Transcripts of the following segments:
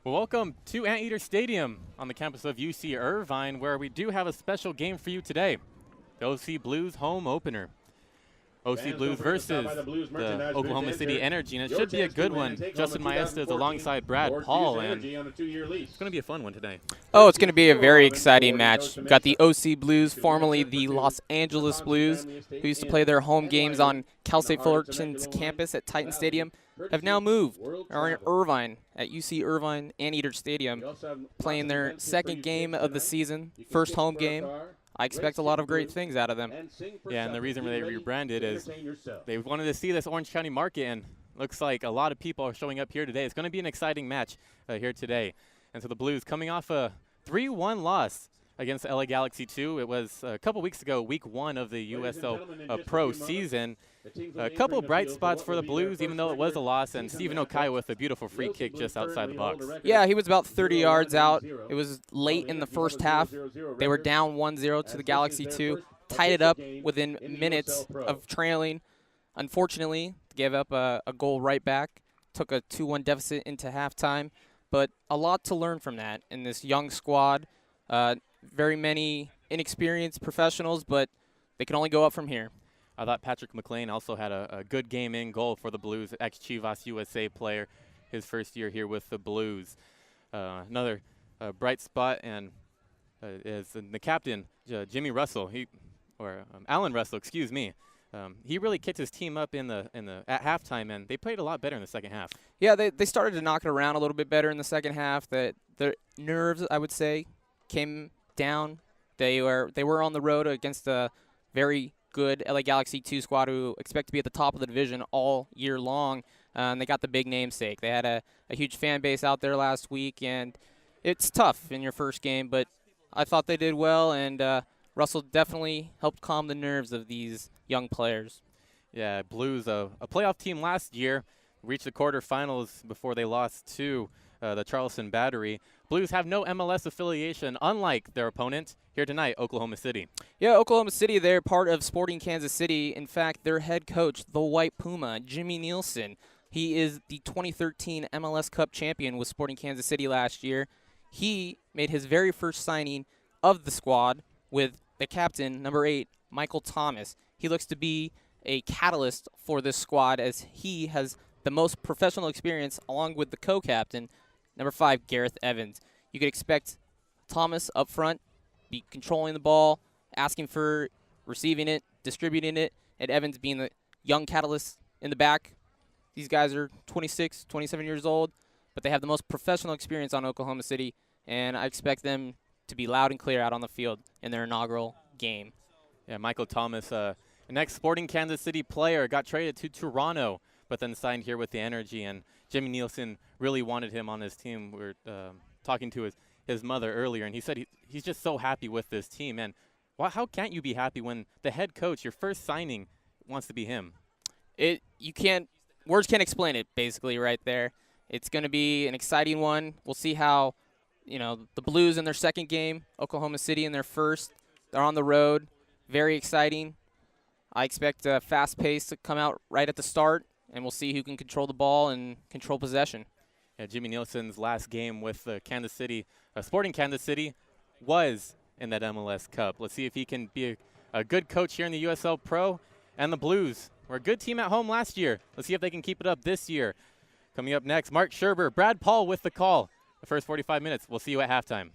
Well, welcome to Anteater Stadium on the campus of UC Irvine, where we do have a special game for you today. The OC Blues home opener. OC Blues versus the Oklahoma City Energy, and it should be a good one. Justin Maesta is alongside Brad Paul, and it's going to be a fun one today. Oh, it's going to be a very exciting match. We've got the OC Blues, formerly the Los Angeles Blues, who used to play their home games on Cal State Fullerton's campus at Titan Stadium, have now moved, are in Irvine at UC Irvine Anteater Stadium, playing their second game of the season, first home game. I expect a lot of great things out of them. Yeah, and the reason they rebranded is they wanted to see this Orange County market, and looks like a lot of people are showing up here today. It's going to be an exciting match here today. And so the Blues coming off a 3-1 loss against the LA Galaxy 2. It was a couple weeks ago, week 1 of the USL Pro season. A couple bright spots for the Blues, even though it was a loss, and Stephen Okai with a beautiful free kick just outside the box. Yeah, he was about 30 yards out. It was late in the first half. They were down 1-0 to the Galaxy 2, tied it up within minutes of trailing. Unfortunately, gave up a goal right back, took a 2-1 deficit into halftime, but a lot to learn from that in this young squad. Very many inexperienced professionals, but they can only go up from here. I thought Patrick McLean also had a good game in goal for the Blues, ex-Chivas USA player, his first year here with the Blues. Another bright spot and is the captain, Jimmy Russell, Alan Russell, excuse me. He really kicked his team up at halftime, and they played a lot better in the second half. Yeah, they started to knock it around a little bit better in the second half. The nerves, I would say, came down. They were on the road against a very good LA Galaxy 2 squad who expect to be at the top of the division all year long, and they got the big namesake. They had a huge fan base out there last week, and it's tough in your first game, but I thought they did well, and Russell definitely helped calm the nerves of these young players. Yeah, Blues, a playoff team last year, reached the quarterfinals before they lost to the Charleston Battery. Blues have no MLS affiliation, unlike their opponent here tonight, Oklahoma City. Yeah, Oklahoma City, they're part of Sporting Kansas City. In fact, their head coach, the White Puma, Jimmy Nielsen, he is the 2013 MLS Cup champion with Sporting Kansas City last year. He made his very first signing of the squad with the captain, number 8, Michael Thomas. He looks to be a catalyst for this squad as he has the most professional experience along with the co-captain, number 5, Gareth Evans. You could expect Thomas up front, be controlling the ball, asking for receiving it, distributing it, and Evans being the young catalyst in the back. These guys are 26, 27 years old, but they have the most professional experience on Oklahoma City, and I expect them to be loud and clear out on the field in their inaugural game. Yeah, Michael Thomas, an ex-Sporting Kansas City player, got traded to Toronto, but then signed here with the Energy, and Jimmy Nielsen really wanted him on his team. We were talking to his mother earlier, and he said he's just so happy with this team. And how can't you be happy when the head coach, your first signing, wants to be him? Words can't explain it, basically, right there. It's going to be an exciting one. We'll see how, the Blues in their second game, Oklahoma City in their first. They're on the road. Very exciting. I expect a fast pace to come out right at the start, and we'll see who can control the ball and control possession. Yeah, Jimmy Nielsen's last game with Kansas City, Sporting Kansas City, was in that MLS Cup. Let's see if he can be a good coach here in the USL Pro. And the Blues were a good team at home last year. Let's see if they can keep it up this year. Coming up next, Mark Scherber, Brad Paul with the call. The first 45 minutes. We'll see you at halftime.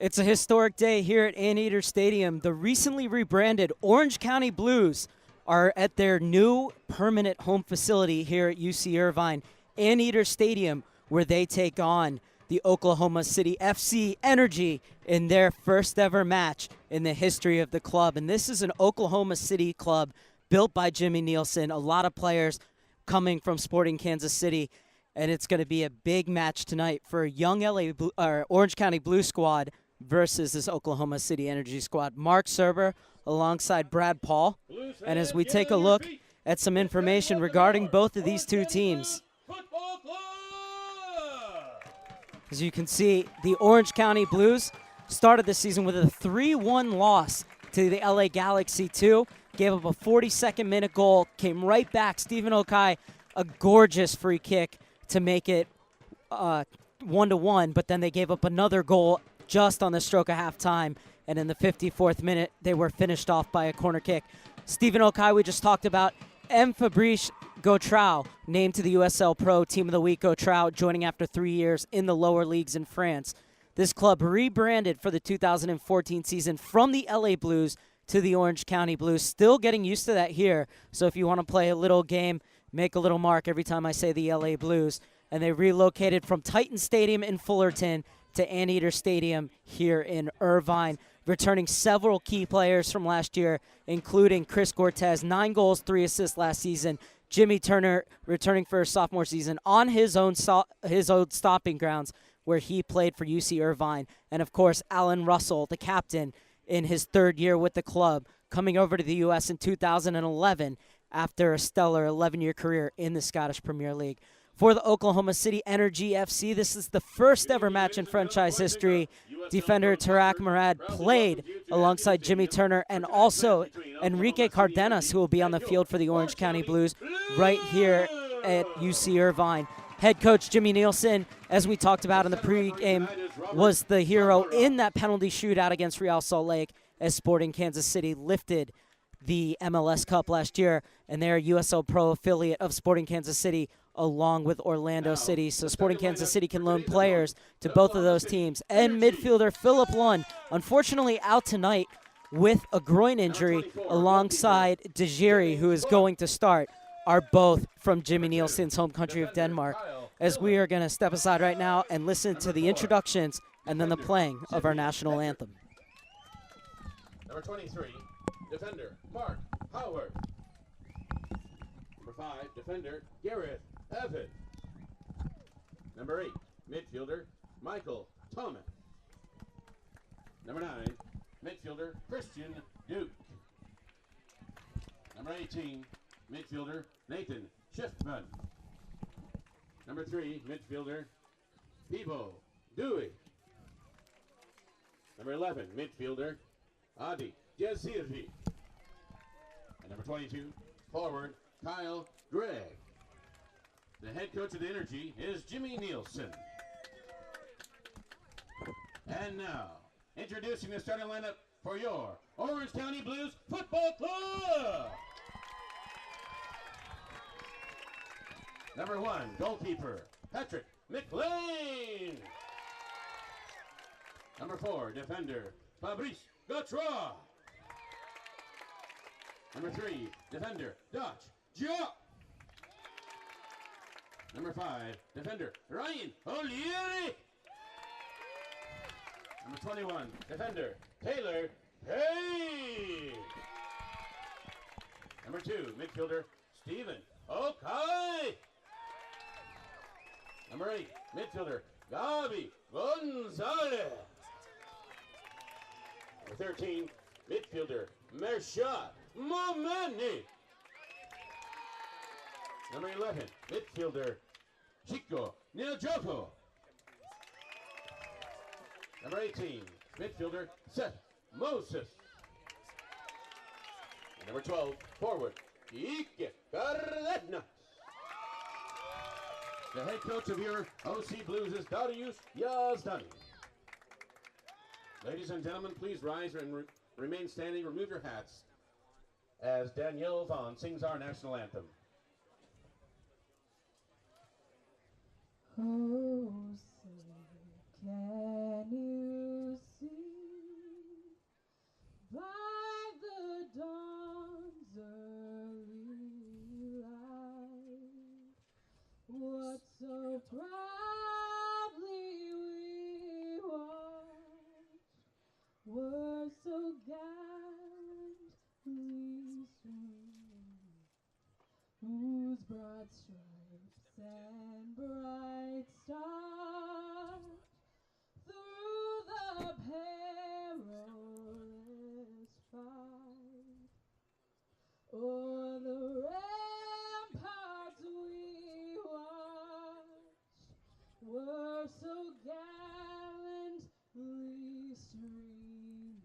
It's a historic day here at Anteater Stadium. The recently rebranded Orange County Blues are at their new permanent home facility here at UC Irvine, Anteater Stadium, where they take on the Oklahoma City FC Energy in their first ever match in the history of the club. And this is an Oklahoma City club built by Jimmy Nielsen, a lot of players coming from Sporting Kansas City. And it's going to be a big match tonight for a young Orange County Blue squad versus this Oklahoma City Energy squad. Mark Serber alongside Brad Paul. And as we take a look at some information regarding both of these two teams, as you can see, the Orange County Blues started the season with a 3-1 loss to the LA Galaxy 2. Gave up a 42nd minute goal, came right back. Stephen Okai, a gorgeous free kick to make it 1-1, but then they gave up another goal just on the stroke of halftime, and in the 54th minute, they were finished off by a corner kick. Stephen Okai, we just talked about. M. Fabrice Gautrau, named to the USL Pro Team of the Week. Gautrau joining after 3 years in the lower leagues in France. This club rebranded for the 2014 season from the LA Blues to the Orange County Blues. Still getting used to that here, so if you want to play a little game, make a little mark every time I say the LA Blues. And they relocated from Titan Stadium in Fullerton to Anteater Stadium here in Irvine, returning several key players from last year, including Chris Cortez, 9 goals, 3 assists last season. Jimmy Turner returning for his sophomore season on his own stomping grounds where he played for UC Irvine. And, of course, Alan Russell, the captain, in his 3rd year with the club, coming over to the U.S. in 2011 after a stellar 11-year career in the Scottish Premier League. For the Oklahoma City Energy FC, this is the first ever match in franchise history. Defender Tarak Murad played alongside Jimmy Turner and also Enrique Cardenas, who will be on the field for the Orange County Blues right here at UC Irvine. Head coach Jimmy Nielsen, as we talked about in the pregame, was the hero in that penalty shootout against Real Salt Lake as Sporting Kansas City lifted the MLS Cup last year, and they're a USL Pro affiliate of Sporting Kansas City along with Orlando City. So Sporting Kansas City can loan players to both of those teams. And midfielder Philip Lund, unfortunately out tonight with a groin injury alongside Dejiri, who is going to start, are both from Jimmy Nielsen's home country of Denmark. As we are going to step aside right now and listen to the introductions and then the playing of our national anthem. Number 23, defender Mark Howard. Number 5, defender Garrett Evan. Number 8, midfielder Michael Thomas. Number 9, midfielder Christian Duke. Number 18, midfielder Nathan Schiffman. Number 3, midfielder Bebo Dewey. Number 11, midfielder Adi Yaziri. And number 22, forward Kyle Gregg. The head coach of the Energy is Jimmy Nielsen. And now, introducing the starting lineup for your Orange County Blues Football Club. Number 1, goalkeeper Patrick McLean. Number 4, defender Fabrice Gautrau. Number 3, defender Dutch Jock. Number 5, defender Ryan O'Leary. Number 21, defender Taylor Hay. Number 2, midfielder Stephen Okai. Number 8, midfielder Gabi Gonzalez. Number 13, midfielder Mershad Momeni. Number 11, midfielder Chico Niljopo. Number 18, midfielder Seth Moses. And number 12, forward Ike Cardenas. The head coach of your OC Blues is Darius Yazdani. Ladies and gentlemen, please rise and remain standing. Remove your hats as Danielle Vaughn sings our national anthem. Oh, say, can you see proudly we watched, were so gallantly strewn, whose broad stripes and bright stars through the perilous fight, o'er the ramparts we watched, were so gallantly streaming,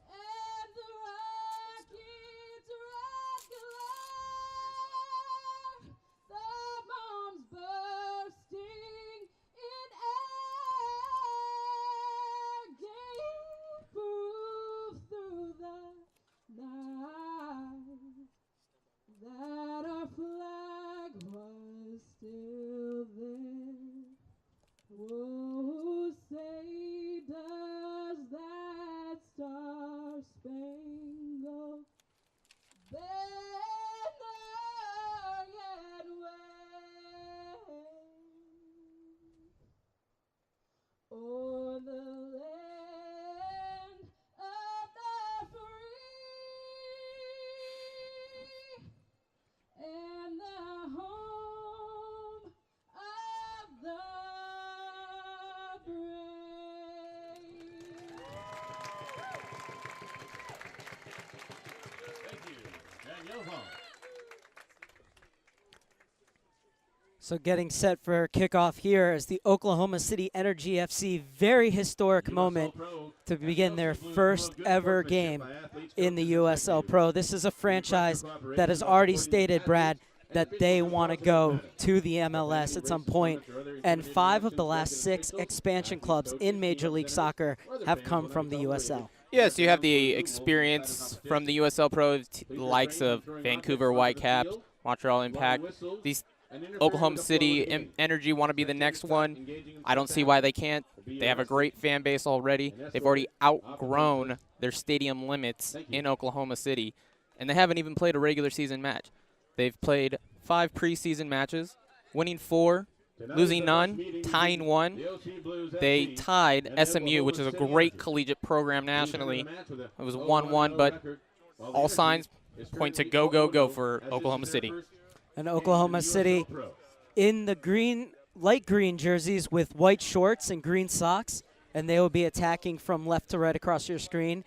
and the rocket's red glare, the bombs bursting in air, gave proof through the night that our flag was still there. Oh, say does that star-spangled banner yet wave o'er the land of the free and the home of the brave. Thank you. Danielle Vaughn. So getting set for kickoff here is the Oklahoma City Energy FC. Very historic moment to begin their first ever game in the USL Pro. This is a franchise that has already stated, Brad, that they want to go to the MLS at some point. And 5 of the last 6 expansion clubs in Major League Soccer have come from the USL. Yes, you have the experience from the USL Pro, likes of Vancouver Whitecaps, Montreal Impact. These Oklahoma City Energy want to be the next one. I don't see why they can't. They have a great fan base already. They've already outgrown their stadium limits in Oklahoma City, and they haven't even played a regular season match. They've played 5 preseason matches, winning 4, losing none, tying 1. They tied SMU, which is a great collegiate program nationally. It was 1-1, but all signs point to go, go, go for Oklahoma City. And Oklahoma City in the green, light green jerseys with white shorts and green socks, and they will be attacking from left to right across your screen.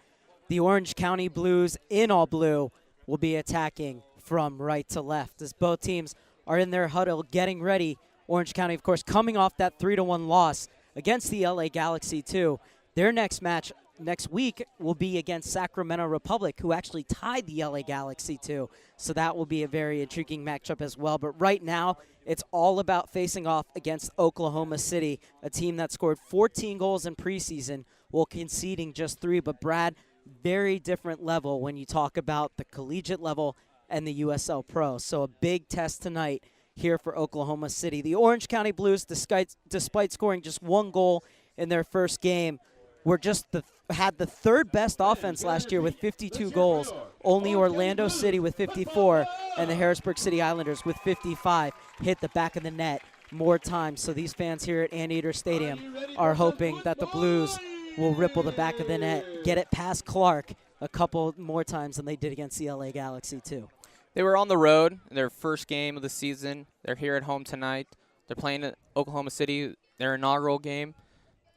The Orange County Blues in all blue will be attacking from right to left as both teams are in their huddle getting ready. Orange County, of course, coming off that 3-1 loss against the LA Galaxy too. Their next match next week will be against Sacramento Republic, who actually tied the LA Galaxy too. So that will be a very intriguing matchup as well. But right now, it's all about facing off against Oklahoma City, a team that scored 14 goals in preseason while conceding just 3. But Brad, very different level when you talk about the collegiate level and the USL Pro. So a big test tonight here for Oklahoma City. The Orange County Blues, despite scoring just 1 goal in their first game, were just had the 3rd best offense last year with 52 goals. Only Orlando City with 54 and the Harrisburg City Islanders with 55 hit the back of the net more times. So these fans here at Anteater Stadium are hoping that the Blues will ripple the back of the net, get it past Clark a couple more times than they did against the LA Galaxy too. They were on the road in their first game of the season. They're here at home tonight. They're playing at Oklahoma City, their inaugural game.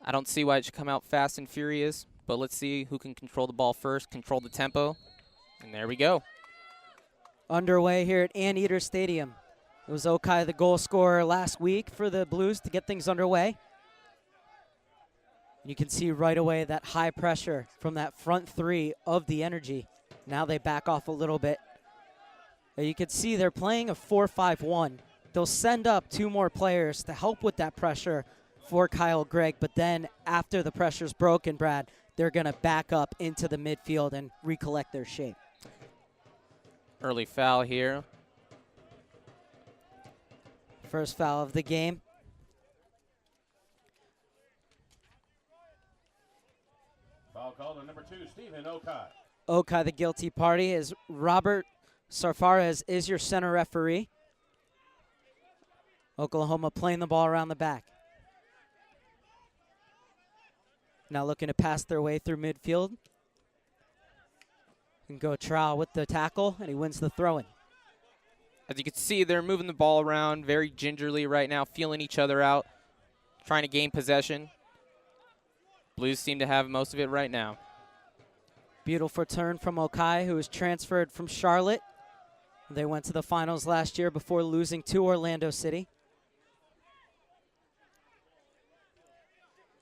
I don't see why it should come out fast and furious, but let's see who can control the ball first, control the tempo, and there we go. Underway here at Anteater Stadium. It was Okai, the goal scorer last week for the Blues to get things underway. You can see right away that high pressure from that front 3 of the Energy. Now they back off a little bit. You can see they're playing a 4-5-1. They'll send up 2 more players to help with that pressure for Kyle Gregg, but then after the pressure's broken, Brad, they're going to back up into the midfield and recollect their shape. Early foul here. First foul of the game. Foul called on number 2, Stephen Okai. Okai, the guilty party, is Robert Sarfares is your center referee. Oklahoma playing the ball around the back. Now looking to pass their way through midfield. And go Trow with the tackle, and he wins the throw-in. As you can see, they're moving the ball around very gingerly right now, feeling each other out, trying to gain possession. Blues seem to have most of it right now. Beautiful turn from Okai, who was transferred from Charlotte. They went to the finals last year before losing to Orlando City.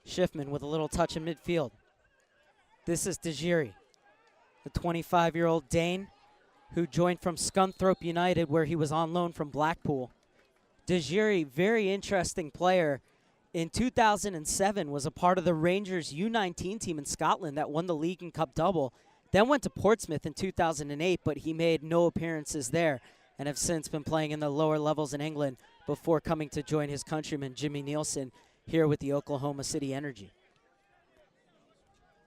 Schiffman with a little touch in midfield. This is Dejiri, the 25-year-old Dane who joined from Scunthorpe United, where he was on loan from Blackpool. Dejiri, very interesting player. In 2007, was a part of the Rangers U19 team in Scotland that won the league and cup double. Then went to Portsmouth in 2008, but he made no appearances there and have since been playing in the lower levels in England before coming to join his countryman Jimmy Nielsen here with the Oklahoma City Energy.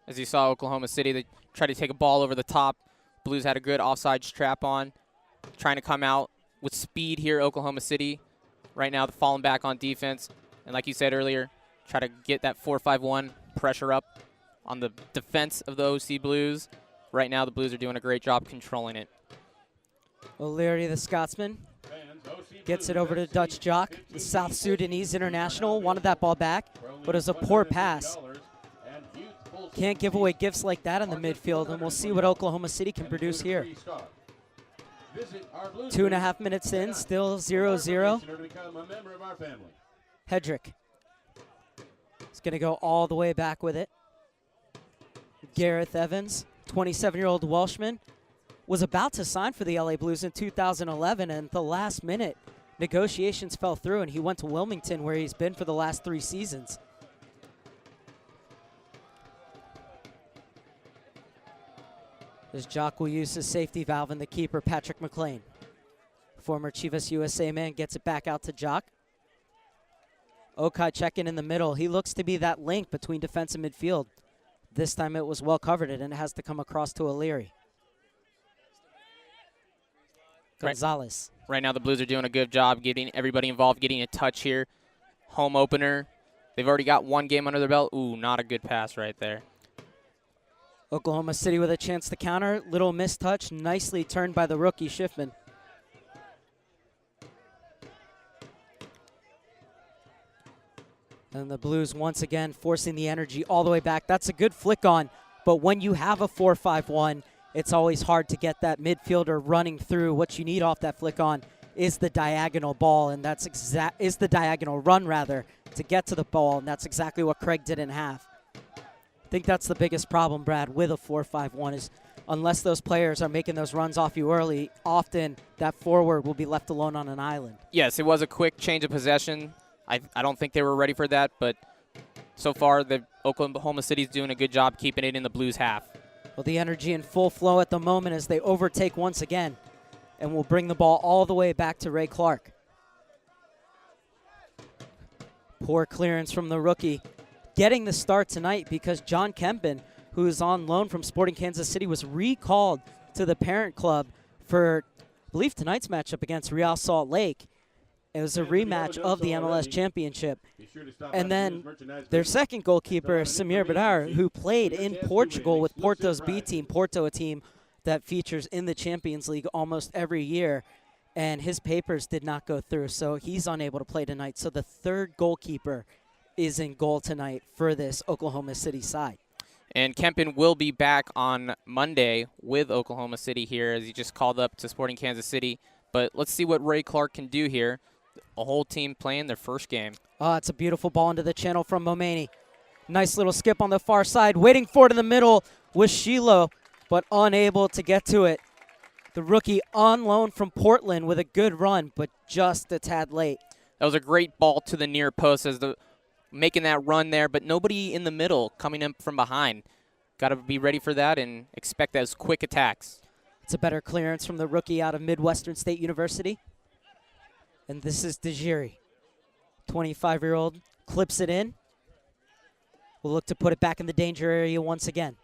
As you saw, Oklahoma City, they tried to take a ball over the top. Blues had a good offside strap on, trying to come out with speed here, Oklahoma City. Right now, they're falling back on defense. And like you said earlier, try to get that 4-5-1 pressure up on the defense of the OC Blues. Right now, the Blues are doing a great job controlling it. O'Leary, the Scotsman, gets it over to Dutch Jock. The South Sudanese international wanted that ball back, but it was a poor pass. Can't give away gifts like that in the midfield, and we'll see what Oklahoma City can produce here. 2.5 minutes in, still 0-0. Hedrick is going to go all the way back with it. Gareth Evans, 27-year-old Welshman, was about to sign for the LA Blues in 2011, and at the last minute, negotiations fell through, and he went to Wilmington, where he's been for the last 3 seasons. As Jock will use his safety valve, and the keeper, Patrick McLean. Former Chivas USA man gets it back out to Jock. Okai checking in the middle. He looks to be that link between defense and midfield. This time it was well covered, and it has to come across to O'Leary. Gonzalez. Right now the Blues are doing a good job getting everybody involved, getting a touch here. Home opener. They've already got 1 game under their belt. Ooh, not a good pass right there. Oklahoma City with a chance to counter. Little mistouch, nicely turned by the rookie Schiffman. And the Blues once again forcing the Energy all the way back. That's a good flick on, but when you have a 4-5-1, it's always hard to get that midfielder running through. What you need off that flick on is the diagonal ball, and that's is the diagonal run rather to get to the ball, and that's exactly what Craig didn't have. I think that's the biggest problem, Brad, with a 4-5-1 is unless those players are making those runs off you early, often that forward will be left alone on an island. Yes, it was a quick change of possession. I don't think they were ready for that, but so far the Oklahoma City's doing a good job keeping it in the Blues half. Well, the Energy in full flow at the moment as they overtake once again, and will bring the ball all the way back to Ray Clark. Poor clearance from the rookie. Getting the start tonight because John Kempin, who is on loan from Sporting Kansas City, was recalled to the parent club for, I believe, tonight's matchup against Real Salt Lake. It was a rematch of the MLS Championship. And then their second goalkeeper, Samir Badar, who played in Portugal with Porto's B team, Porto, a team that features in the Champions League almost every year, and his papers did not go through, so he's unable to play tonight. So the third goalkeeper is in goal tonight for this Oklahoma City side. And Kempin will be back on Monday with Oklahoma City here as he just called up to Sporting Kansas City. But let's see what Ray Clark can do here. A whole team playing their first game. Oh, it's a beautiful ball into the channel from Momani. Nice little skip on the far side. Waiting for it in the middle was Shiloh, but unable to get to it. The rookie on loan from Portland with a good run, but just a tad late. That was a great ball to the near post as making that run there, but nobody in the middle coming in from behind. Got to be ready for that and expect those quick attacks. It's a better clearance from the rookie out of Midwestern State University. And this is Dejiri, 25-year-old, clips it in. Will look to put it back in the danger area once again.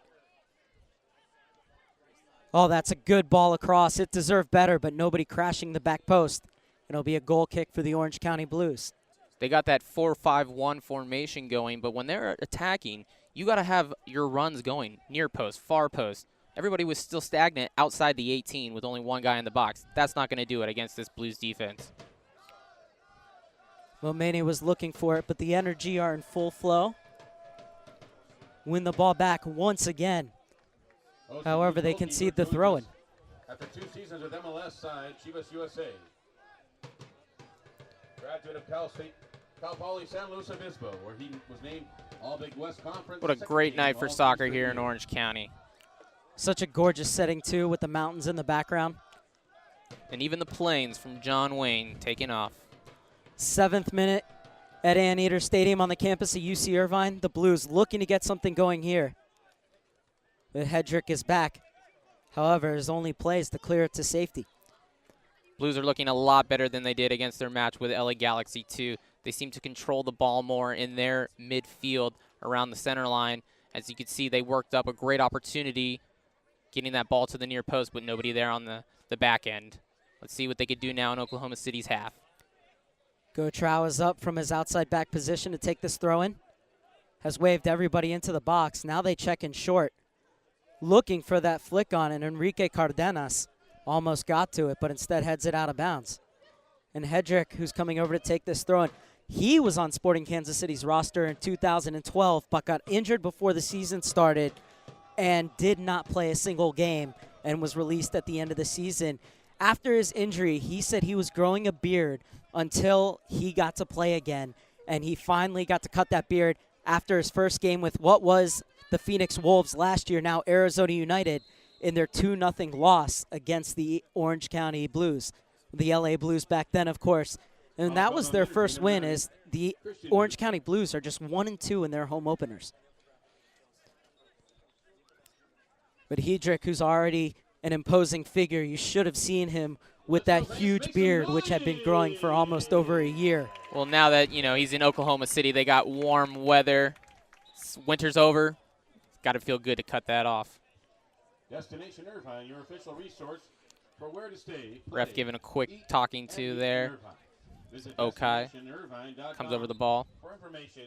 Oh, that's a good ball across. It deserved better, but nobody crashing the back post. It'll be a goal kick for the Orange County Blues. They got that 4-5-1 formation going, but when they're attacking, you got to have your runs going near post, far post. Everybody was still stagnant outside the 18 with only one guy in the box. That's not going to do it against this Blues defense. Momeni was looking for it, but the Energy are in full flow. Win the ball back once again. However, they concede the throw-in. After 2 seasons with MLS side, Chivas USA. Graduate of Cal Poly San Luis Obispo, where he was named All Big West Conference. What a great night for soccer here in Orange County. Such a gorgeous setting, too, with the mountains in the background. And even the planes from John Wayne taking off. 7th minute at Anteater Stadium on the campus of UC Irvine. The Blues looking to get something going here. But Hedrick is back. However, his only plays to clear it to safety. Blues are looking a lot better than they did against their match with LA Galaxy 2. They seem to control the ball more in their midfield around the center line. As you can see, they worked up a great opportunity getting that ball to the near post, but nobody there on the back end. Let's see what they could do now in Oklahoma City's half. Gotrow is up from his outside back position to take this throw-in. Has waved everybody into the box. Now they check in short. Looking for that flick on, and Enrique Cardenas almost got to it, but instead heads it out of bounds. And Hedrick, who's coming over to take this throw-in, he was on Sporting Kansas City's roster in 2012, but got injured before the season started and did not play a single game and was released at the end of the season. After his injury, he said he was growing a beard until he got to play again, and he finally got to cut that beard after his first game with what was the Phoenix Wolves last year, now Arizona United, in their 2-0 loss against the Orange County Blues. The LA Blues back then, of course. And that was their first win, as the Orange County Blues are just 1-2 in their home openers. But Hedrick, who's already an imposing figure, you should have seen him with that huge beard, which had been growing for almost over a year. Well, now that, he's in Oklahoma City, they got warm weather. Winter's over. Got to feel good to cut that off. Destination Irvine, your official resource for where to stay. Ref giving a quick talking to there. Okai comes over the ball. For information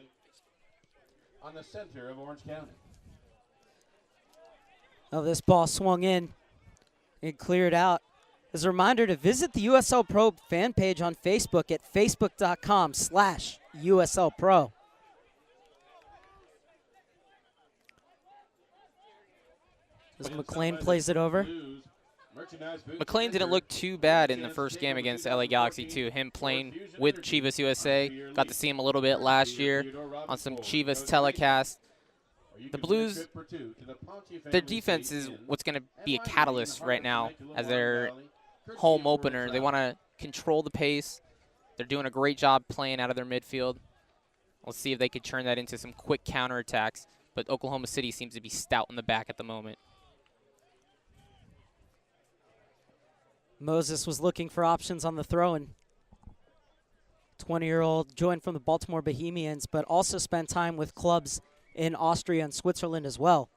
on the center of Orange County. Oh, this ball swung in and cleared out. As a reminder to visit the USL Pro fan page on Facebook at facebook.com/USL Pro. As McLean plays it over. McLean didn't look too bad in the first game against LA Galaxy 2. Him playing with Chivas USA. Got to see him a little bit last year on some Chivas telecasts. The Blues, their defense is what's going to be a catalyst right now as their home opener. They want to control the pace. They're doing a great job playing out of their midfield. Let's see if they could turn that into some quick counterattacks. But Oklahoma City seems to be stout in the back at the moment. Moses was looking for options on the throw-in. 20-year-old joined from the Baltimore Bohemians, but also spent time with clubs in Austria and Switzerland as well.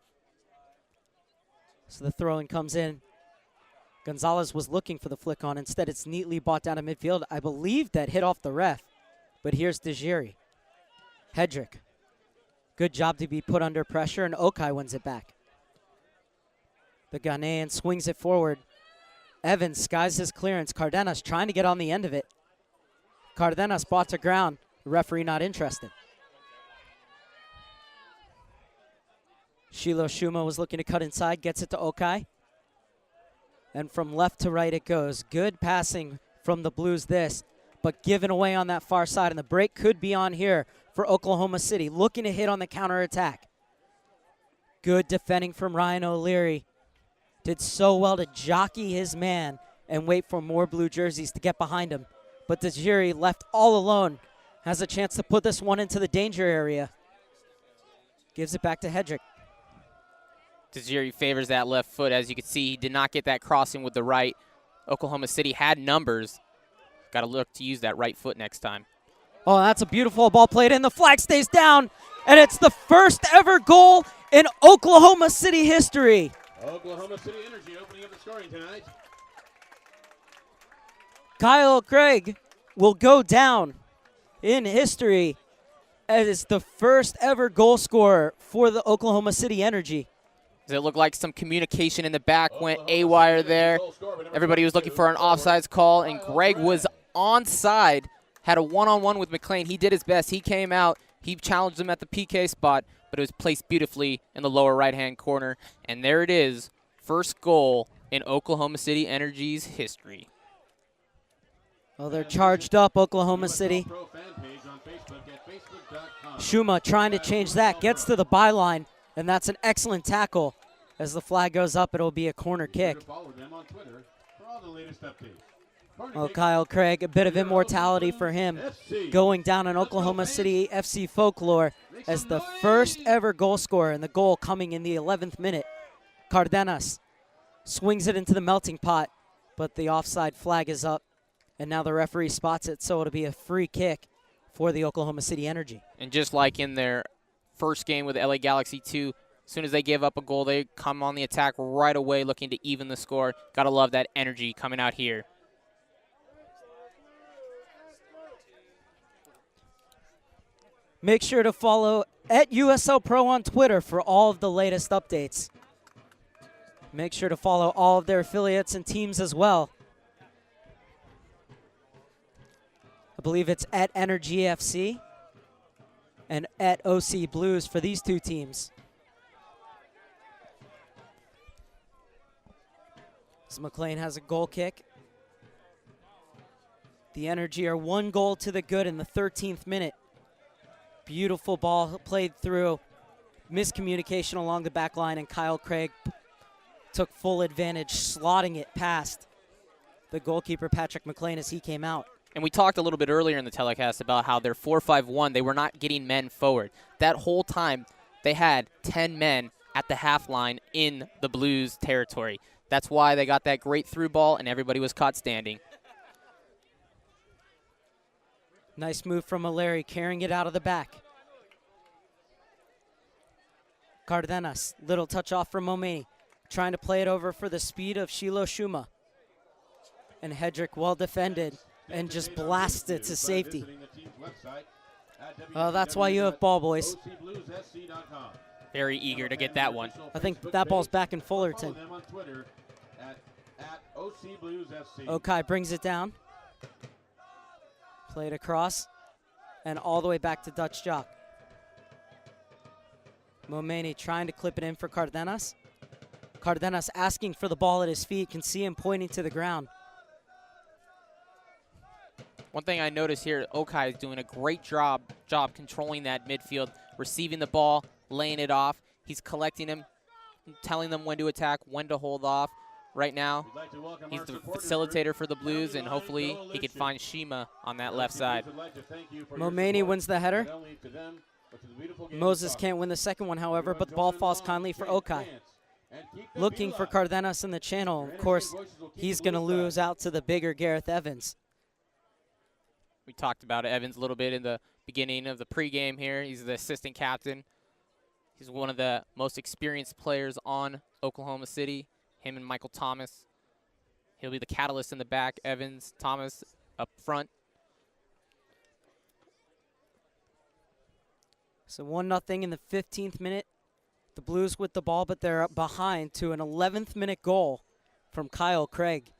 So the throw-in comes in. Gonzalez was looking for the flick on. Instead, it's neatly bought down to midfield. I believe that hit off the ref, but here's Dejiri. Hedrick. Good job to be put under pressure, and Okai wins it back. The Ghanaian swings it forward. Evans skies his clearance. Cardenas trying to get on the end of it. Cardenas brought to ground. The referee not interested. Shiloh Shuma was looking to cut inside, gets it to Okai. And from left to right it goes. Good passing from the Blues this, but given away on that far side. And the break could be on here for Oklahoma City. Looking to hit on the counterattack. Good defending from Ryan O'Leary. Did so well to jockey his man and wait for more blue jerseys to get behind him. But Dejiri, left all alone, has a chance to put this one into the danger area. Gives it back to Hedrick. Dejiri favors that left foot. As you can see, he did not get that crossing with the right. Oklahoma City had numbers. Got to look to use that right foot next time. Oh, that's a beautiful ball played in. The flag stays down, and it's the first ever goal in Oklahoma City history. Oklahoma City Energy opening up the scoring tonight. Kyle Craig will go down in history as the first ever goal scorer for the Oklahoma City Energy. Does it look like some communication in the back went A-wire there? Everybody was looking for an offsides call, and Greg was onside, had a one-on-one with McLean. He did his best. He came out. He challenged him at the PK spot, but it was placed beautifully in the lower right-hand corner. And there it is, first goal in Oklahoma City Energy's history. Well, they're charged up, Oklahoma City. Shuma trying to change that, gets to the byline, and that's an excellent tackle. As the flag goes up, it'll be a corner kick. Well, Kyle Craig, a bit of immortality for him, going down in Oklahoma City FC folklore as the first ever goal scorer, and the goal coming in the 11th minute. Cardenas swings it into the melting pot, but the offside flag is up, and now the referee spots it, so it'll be a free kick for the Oklahoma City Energy. And just like in their first game with LA Galaxy 2, as soon as they give up a goal, they come on the attack right away looking to even the score. Gotta love that energy coming out here. Make sure to follow at USL Pro on Twitter for all of the latest updates. Make sure to follow all of their affiliates and teams as well. I believe it's at Energy FC and at OC Blues for these two teams. So McLean has a goal kick. The Energy are 1 goal to the good in the 13th minute. Beautiful ball played through. Miscommunication along the back line, and Kyle Craig took full advantage, slotting it past the goalkeeper, Patrick McLean, as he came out. And we talked a little bit earlier in the telecast about how their 4-5-1, they were not getting men forward. That whole time, they had 10 men at the half line in the Blues territory. That's why they got that great through ball, and everybody was caught standing. Nice move from Maleri, carrying it out of the back. Cardenas, little touch off from Momeni, trying to play it over for the speed of Shiloh Shuma. And Hedrick well defended and just blasted to safety. Oh, that's why you have ball, boys. Very eager to get that one. I think that ball's back in Fullerton. Okai brings it down. Played across and all the way back to Dutch Jock. Momeni trying to clip it in for Cardenas. Cardenas asking for the ball at his feet. Can see him pointing to the ground. One thing I noticed here, Okai is doing a great job controlling that midfield, receiving the ball, laying it off. He's collecting them, telling them when to attack, when to hold off. Right now, he's the facilitator for the Blues, and hopefully he can find Shima on that left side. Momeni wins the header. Moses can't win the second one, however, but the ball falls kindly for Okai. Looking for Cardenas in the channel. Of course, he's going to lose out to the bigger Gareth Evans. We talked about Evans a little bit in the beginning of the pregame here. He's the assistant captain. He's one of the most experienced players on Oklahoma City. Him and Michael Thomas. He'll be the catalyst in the back. Evans, Thomas up front. So 1-0 in the 15th minute. The Blues with the ball, but they're up behind to an 11th minute goal from Kyle Craig.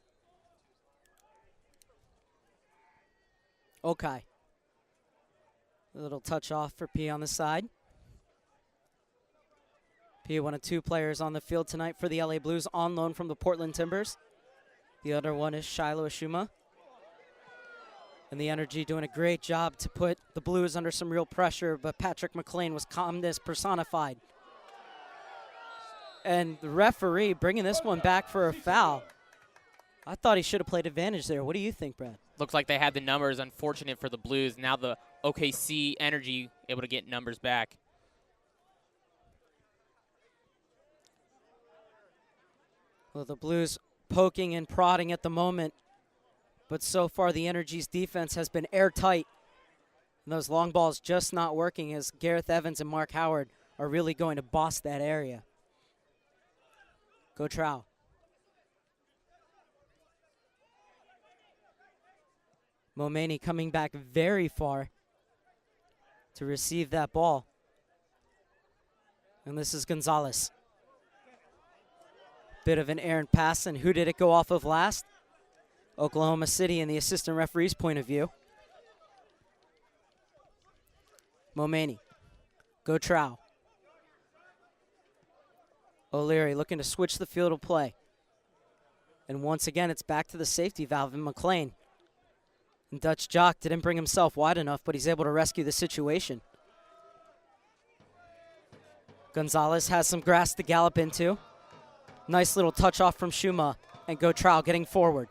Okay. A little touch off for P on the side. P, one of 2 players on the field tonight for the LA Blues on loan from the Portland Timbers. The other one is Shiloh Ashuma. And the Energy doing a great job to put the Blues under some real pressure, but Patrick McLean was calmness personified. And the referee bringing this one back for a foul. I thought he should have played advantage there. What do you think, Brad? Looks like they had the numbers. Unfortunate for the Blues. Now the OKC Energy able to get numbers back. Well, the Blues poking and prodding at the moment, but so far the Energy's defense has been airtight. And those long balls just not working as Gareth Evans and Mark Howard are really going to boss that area. Go Trow. Momeni coming back very far to receive that ball. And this is Gonzalez. Bit of an errant pass, and who did it go off of last? Oklahoma City in the assistant referee's point of view. Momeni. Gotrao. O'Leary looking to switch the field of play. And once again, it's back to the safety valve in McLean. And Dutch Jock didn't bring himself wide enough, but he's able to rescue the situation. Gonzalez has some grass to gallop into. Nice little touch off from Shuma, and Gotrao getting forward.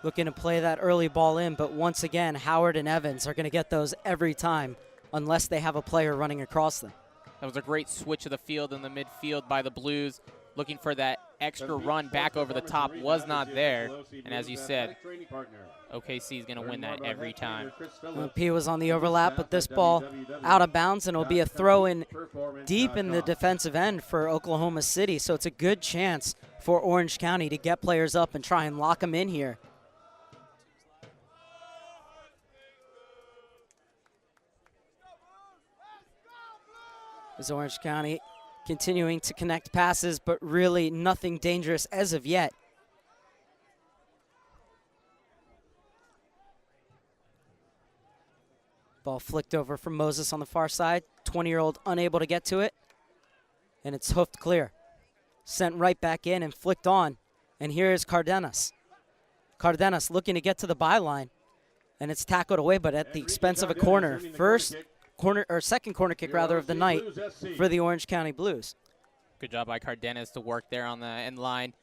Looking to play that early ball in, but once again, Howard and Evans are going to get those every time unless they have a player running across them. That was a great switch of the field in the midfield by the Blues. Looking for that extra run back over the top, was not there. And as you said, OKC is going to win that every time. P was on the overlap, but this ball out of bounds, and it'll be a throw in deep in the defensive end for Oklahoma City. So it's a good chance for Orange County to get players up and try and lock them in here. As Orange County continuing to connect passes, but really nothing dangerous as of yet. Ball flicked over from Moses on the far side. 20-year-old unable to get to it. And it's hoofed clear. Sent right back in and flicked on. And here is Cardenas. Cardenas looking to get to the byline. And it's tackled away, but at the expense of a corner. Second corner kick rather of the night for the Orange County Blues. Good job by Cardenas to work there on the end line.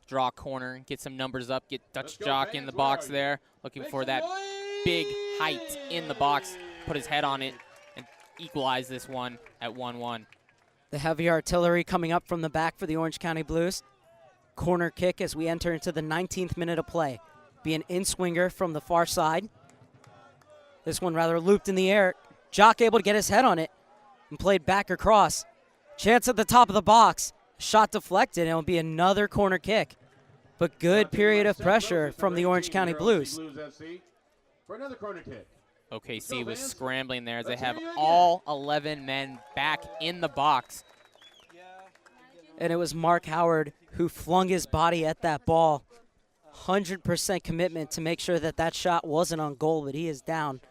Draw a corner, get some numbers up, get Dutch Jock in the box there. Looking for that big height in the box, put his head on it, and equalize this one at 1-1. The heavy artillery coming up from the back for the Orange County Blues. Corner kick as we enter into the 19th minute of play. Be an in-swinger from the far side. This one rather looped in the air. Jock able to get his head on it and played back across. Chance at the top of the box. Shot deflected, and it'll be another corner kick. But good period of pressure from the Orange County Blues. OKC was scrambling there as they have all 11 men back in the box. And it was Mark Howard who flung his body at that ball. 100% commitment to make sure that that shot wasn't on goal, but he is down.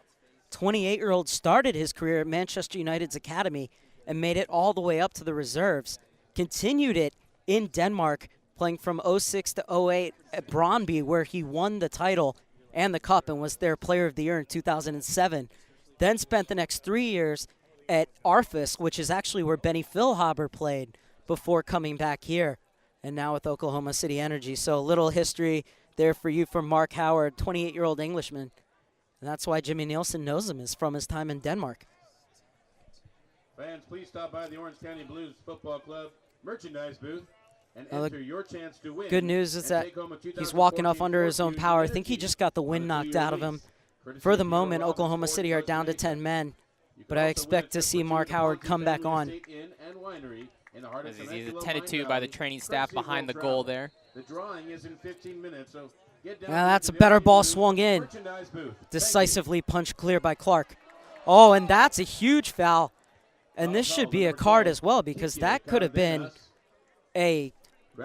28-year-old started his career at Manchester United's academy and made it all the way up to the reserves. Continued it in Denmark, playing from 06 to 08 at Brøndby, where he won the title and the cup and was their player of the year in 2007. Then spent the next 3 years at Arfus, which is actually where Benny Philhaber played before coming back here, and now with Oklahoma City Energy. So a little history there for you from Mark Howard, 28-year-old Englishman. And that's why Jimmy Nielsen knows him, is from his time in Denmark. Fans, please stop by the Orange County Blues Football Club merchandise booth and enter your chance to win. Good news is that he's walking off under his own power. I think he just got the wind knocked out of him. For the moment, Oklahoma City are down to 10 men, but I expect to see Mark Howard come back on. He's attended to by the training staff behind the goal there. The drawing is in 15 minutes, so now that's a better ball swung in. Decisively punched clear by Clark. Oh, and that's a huge foul. And this should be a card as well, because that could have been a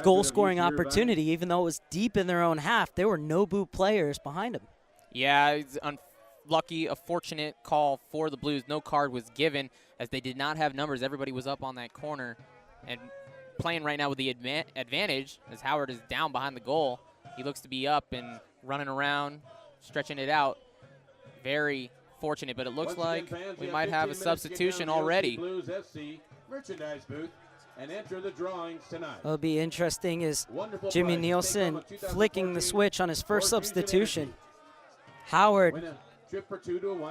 goal-scoring opportunity, even though it was deep in their own half. There were no boot players behind him. Yeah, it's unlucky, a fortunate call for the Blues. No card was given as they did not have numbers. Everybody was up on that corner and playing right now with the advantage as Howard is down behind the goal. He looks to be up and running around, stretching it out. Very fortunate, but it looks like we might have a substitution already. It'll be interesting is Jimmy Nielsen flicking the switch on his first substitution. Howard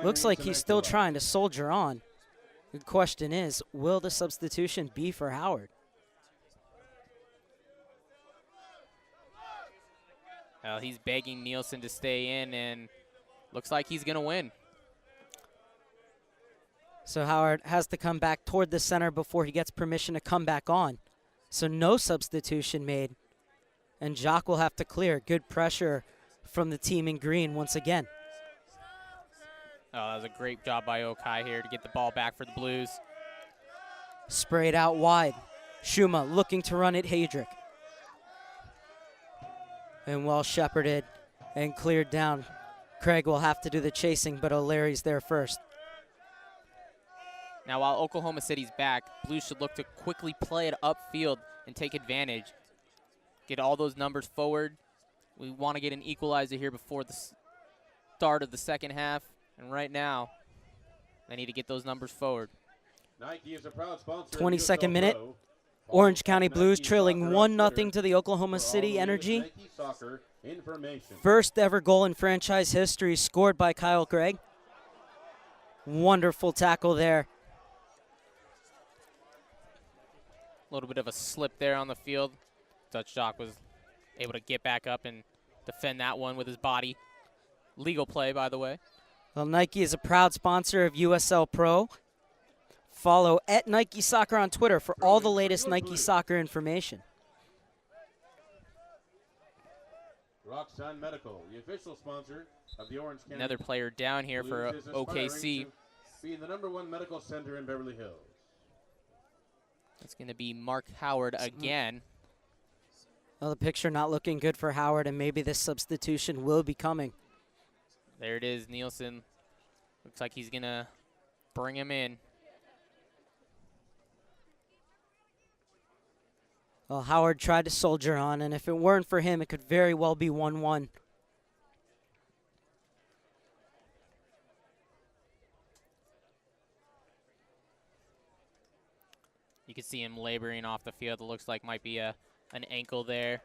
looks like he's still trying to soldier on. The question is, will the substitution be for Howard? Well, he's begging Nielsen to stay in, and looks like he's going to win. So Howard has to come back toward the center before he gets permission to come back on. So no substitution made. And Jacques will have to clear. Good pressure from the team in green once again. Oh, that was a great job by Okai here to get the ball back for the Blues. Sprayed out wide. Shuma looking to run it, Hadrick. And well shepherded and cleared down. Craig will have to do the chasing, but O'Leary's there first. Now, while Oklahoma City's back, Blues should look to quickly play it upfield and take advantage. Get all those numbers forward. We want to get an equalizer here before the start of the second half. And right now, they need to get those numbers forward. Nike is a proud sponsor 22nd minute. Orange County Blues trailing 1-0 to the Oklahoma City Energy. First ever goal in franchise history scored by Kyle Craig. Wonderful tackle there. A little bit of a slip there on the field. Dutch Jock was able to get back up and defend that one with his body. Legal play, by the way. Well, Nike is a proud sponsor of USL Pro. Follow at Nike Soccer on Twitter for all the latest Nike Soccer information. Roxanne Medical, the official sponsor of the Orange County. Another player down here for OKC. Being the #1 medical center in Beverly Hills. It's going to be Mark Howard again. Well, the picture not looking good for Howard, and maybe this substitution will be coming. There it is, Nielsen. Looks like he's going to bring him in. Well, Howard tried to soldier on, and if it weren't for him, it could very well be 1-1. You can see him laboring off the field. It looks like might be an ankle there.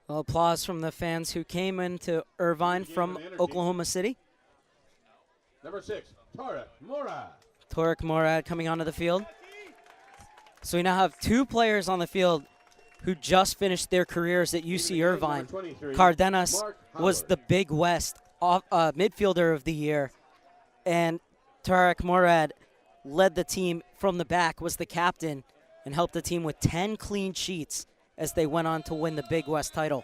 Well, applause from the fans who came into Irvine from Oklahoma City. Number 6, Tarek Morad. Tarek Morad coming onto the field. So we now have 2 players on the field who just finished their careers at UC Irvine. Cardenas was the Big West midfielder of the year, and Tarek Morad led the team from the back, was the captain, and helped the team with 10 clean sheets as they went on to win the Big West title.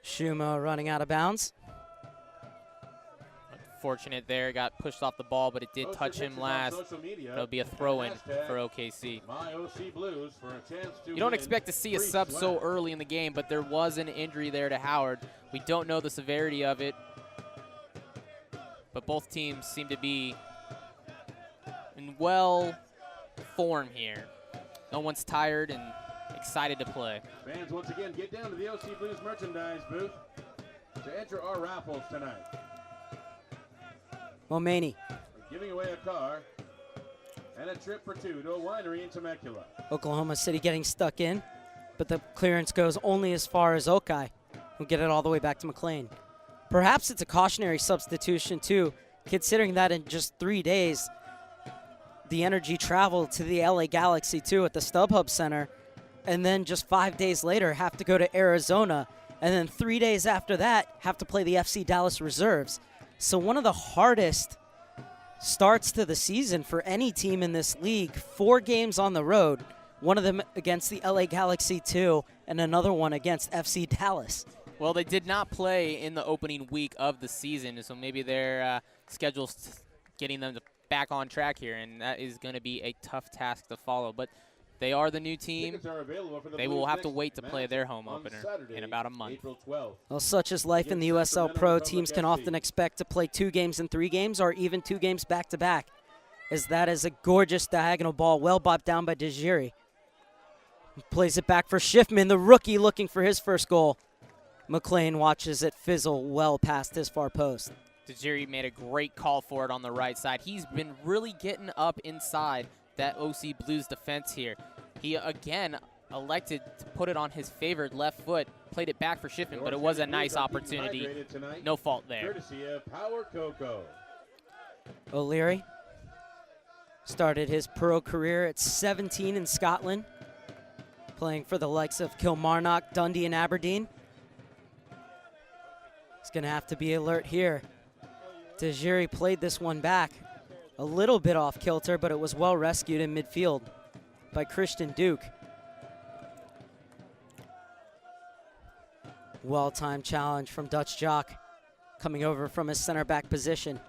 Shuma running out of bounds. Unfortunate there, got pushed off the ball, but it did touch him last. It'll be a throw-in for OKC. You don't expect to see a sub so early in the game, but there was an injury there to Howard. We don't know the severity of it, but both teams seem to be in well form here. No one's tired and excited to play. Fans, once again, get down to the OC Blues merchandise booth to enter our raffles tonight. Momani. We're giving away a car and a trip for 2 to a winery in Temecula. Oklahoma City getting stuck in, but the clearance goes only as far as Okai. We'll get it all the way back to McLean. Perhaps it's a cautionary substitution, too, considering that in just 3 days, the Energy traveled to the LA Galaxy, too, at the StubHub Center, and then just 5 days later have to go to Arizona, and then 3 days after that have to play the FC Dallas Reserves. So one of the hardest starts to the season for any team in this league. 4 games on the road, one of them against the LA Galaxy 2, and another one against FC Dallas. Well, they did not play in the opening week of the season, so maybe their schedule's getting them back on track here, and that is going to be a tough task to follow. But they are the new team. They will have to wait to play their home opener in about a month. Well, such is life in the USL Pro. Teams can often expect to play 2 games in 3 games or even 2 games back-to-back, as that is a gorgeous diagonal ball, well bobbed down by Dejiri. Plays it back for Schiffman, the rookie looking for his first goal. McLean watches it fizzle well past his far post. Dejiri made a great call for it on the right side. He's been really getting up inside that OC Blues defense here. He again elected to put it on his favored left foot, played it back for Schiffman, but it was a nice opportunity. No fault there. O'Leary started his pro career at 17 in Scotland, playing for the likes of Kilmarnock, Dundee, and Aberdeen. He's going to have to be alert here. Dejiri played this one back. A little bit off kilter, but it was well rescued in midfield by Christian Duke. Well-timed challenge from Dutch Jock coming over from his center back position.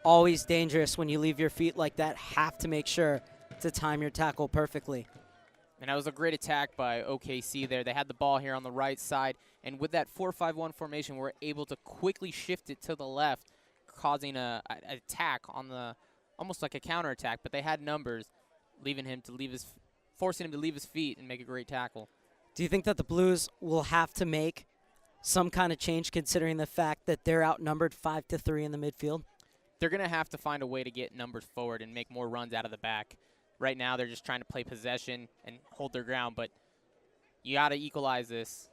Always dangerous when you leave your feet like that. Have to make sure to time your tackle perfectly. And that was a great attack by OKC there. They had the ball here on the right side, and with that 4-5-1 formation, we're able to quickly shift it to the left, causing an attack on the, almost like a counterattack, but they had numbers, forcing him to leave his feet and make a great tackle. Do you think that the Blues will have to make some kind of change considering the fact that they're outnumbered 5-3 in the midfield? They're going to have to find a way to get numbers forward and make more runs out of the back. Right now, they're just trying to play possession and hold their ground, but you got to equalize this.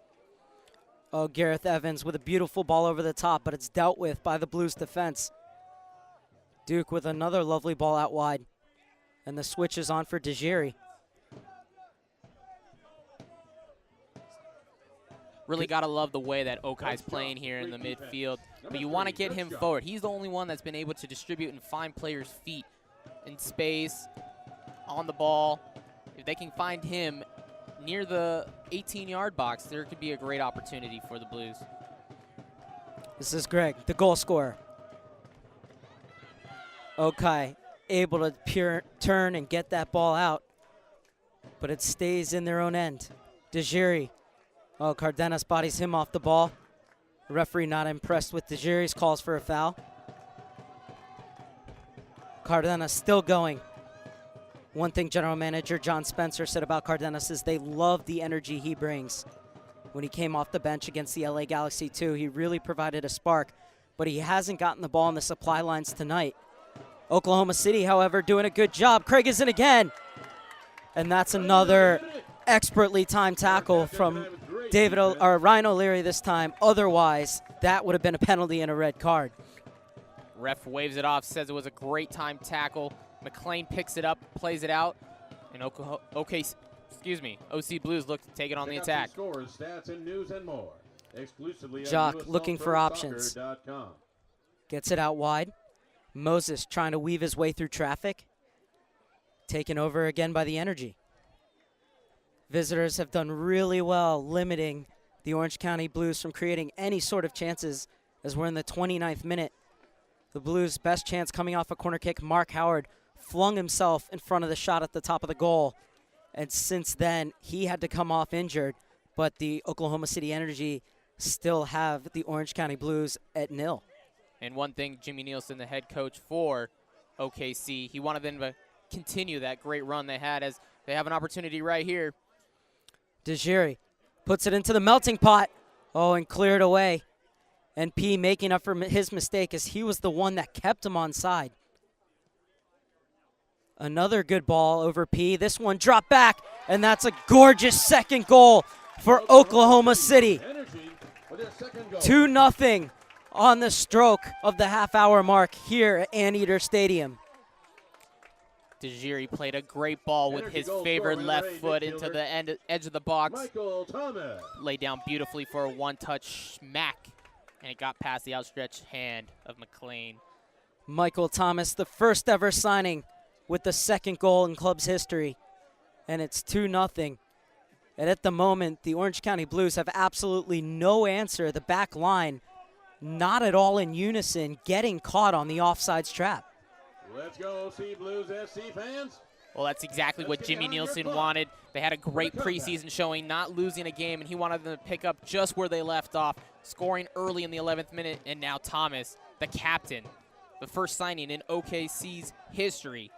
Oh, Gareth Evans with a beautiful ball over the top, but it's dealt with by the Blues defense. Duke with another lovely ball out wide, and the switch is on for Dejiri. Really got to love the way that Okai's playing here in the midfield. But you want to get him forward. He's the only one that's been able to distribute and find players' feet in space, on the ball. If they can find him near the 18-yard box, there could be a great opportunity for the Blues. This is Greg, the goal scorer. Okai able to turn and get that ball out, but it stays in their own end. Dejiri. Oh, Cardenas bodies him off the ball. The referee not impressed with Dejiri's calls for a foul. Cardenas still going. One thing General Manager John Spencer said about Cardenas is they love the energy he brings. When he came off the bench against the LA Galaxy 2, he really provided a spark, but he hasn't gotten the ball in the supply lines tonight. Oklahoma City, however, doing a good job. Craig is in again. And that's another expertly timed tackle from Ryan O'Leary this time. Otherwise, that would have been a penalty and a red card. Ref waves it off, says it was a great time tackle. McLean picks it up, plays it out, and OC Blues look to take it on the attack. Scores, stats, and news and more. Exclusively Jock looking for options. Gets it out wide. Moses trying to weave his way through traffic. Taken over again by the Energy. Visitors have done really well limiting the Orange County Blues from creating any sort of chances as we're in the 29th minute. The Blues' best chance coming off a corner kick. Mark Howard flung himself in front of the shot at the top of the goal. And since then, he had to come off injured. But the Oklahoma City Energy still have the Orange County Blues at 0. And one thing, Jimmy Nielsen, the head coach for OKC, he wanted them to continue that great run they had as they have an opportunity right here. Dejiri puts it into the melting pot. Oh, and cleared away. And P making up for his mistake as he was the one that kept him onside. Another good ball over P. This one dropped back, and that's a gorgeous second goal for Oklahoma City. 2-0 on the stroke of the half-hour mark here at Anteater Stadium. Dejiri played a great ball with his favorite left foot into the edge of the box. Laid down beautifully for a one-touch smack, and it got past the outstretched hand of McLean. Michael Thomas, the first ever signing with the second goal in club's history, and it's 2-0. And at the moment, the Orange County Blues have absolutely no answer. The back line not at all in unison, getting caught on the offsides trap. Let's go, OC Blues FC fans. Well, that's exactly what Jimmy Nielsen wanted. They had a great preseason showing, not losing a game, and he wanted them to pick up just where they left off, scoring early in the 11th minute, and now Thomas, the captain, the first signing in OKC's history,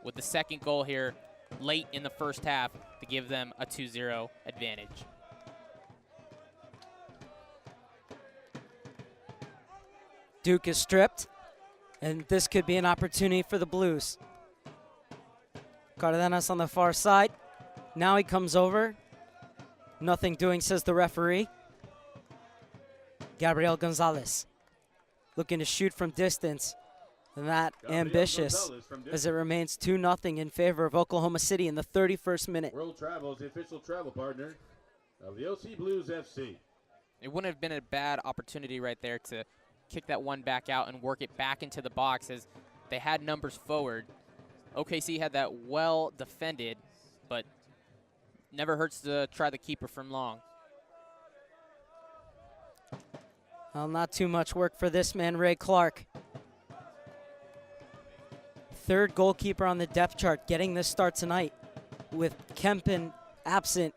with the second goal here late in the first half to give them a 2-0 advantage. Duke is stripped, and this could be an opportunity for the Blues. Cardenas on the far side. Now he comes over. Nothing doing, says the referee. Gabriel Gonzalez looking to shoot from distance. That ambitious as it remains 2-0 in favor of Oklahoma City in the 31st minute. World Travel is the official travel partner of the OC Blues FC. It wouldn't have been a bad opportunity right there to kick that one back out and work it back into the box, as They had numbers forward. OKC had that well defended, but never hurts to try the keeper from long. Well, not too much work for this man, Ray Clark. Third goalkeeper on the depth chart getting this start tonight, with Kempen absent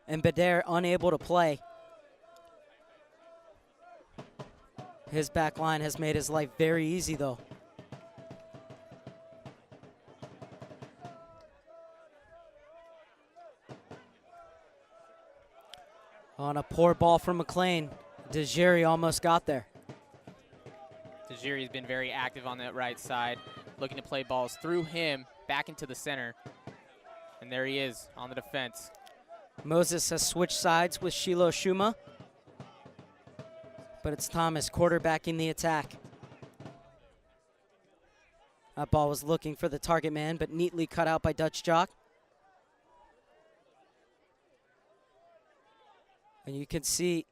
and Badair unable to play. His back line has made his life very easy, though. On a poor ball from McLean, DeGiri almost got there. DeGiri's been very active on that right side, looking to play balls through him back into the center. And there he is on the defense. Moses has switched sides with Shiloh Shuma, but it's Thomas quarterbacking the attack. That ball was looking for the target man, but neatly cut out by Dutch Jock. And you can see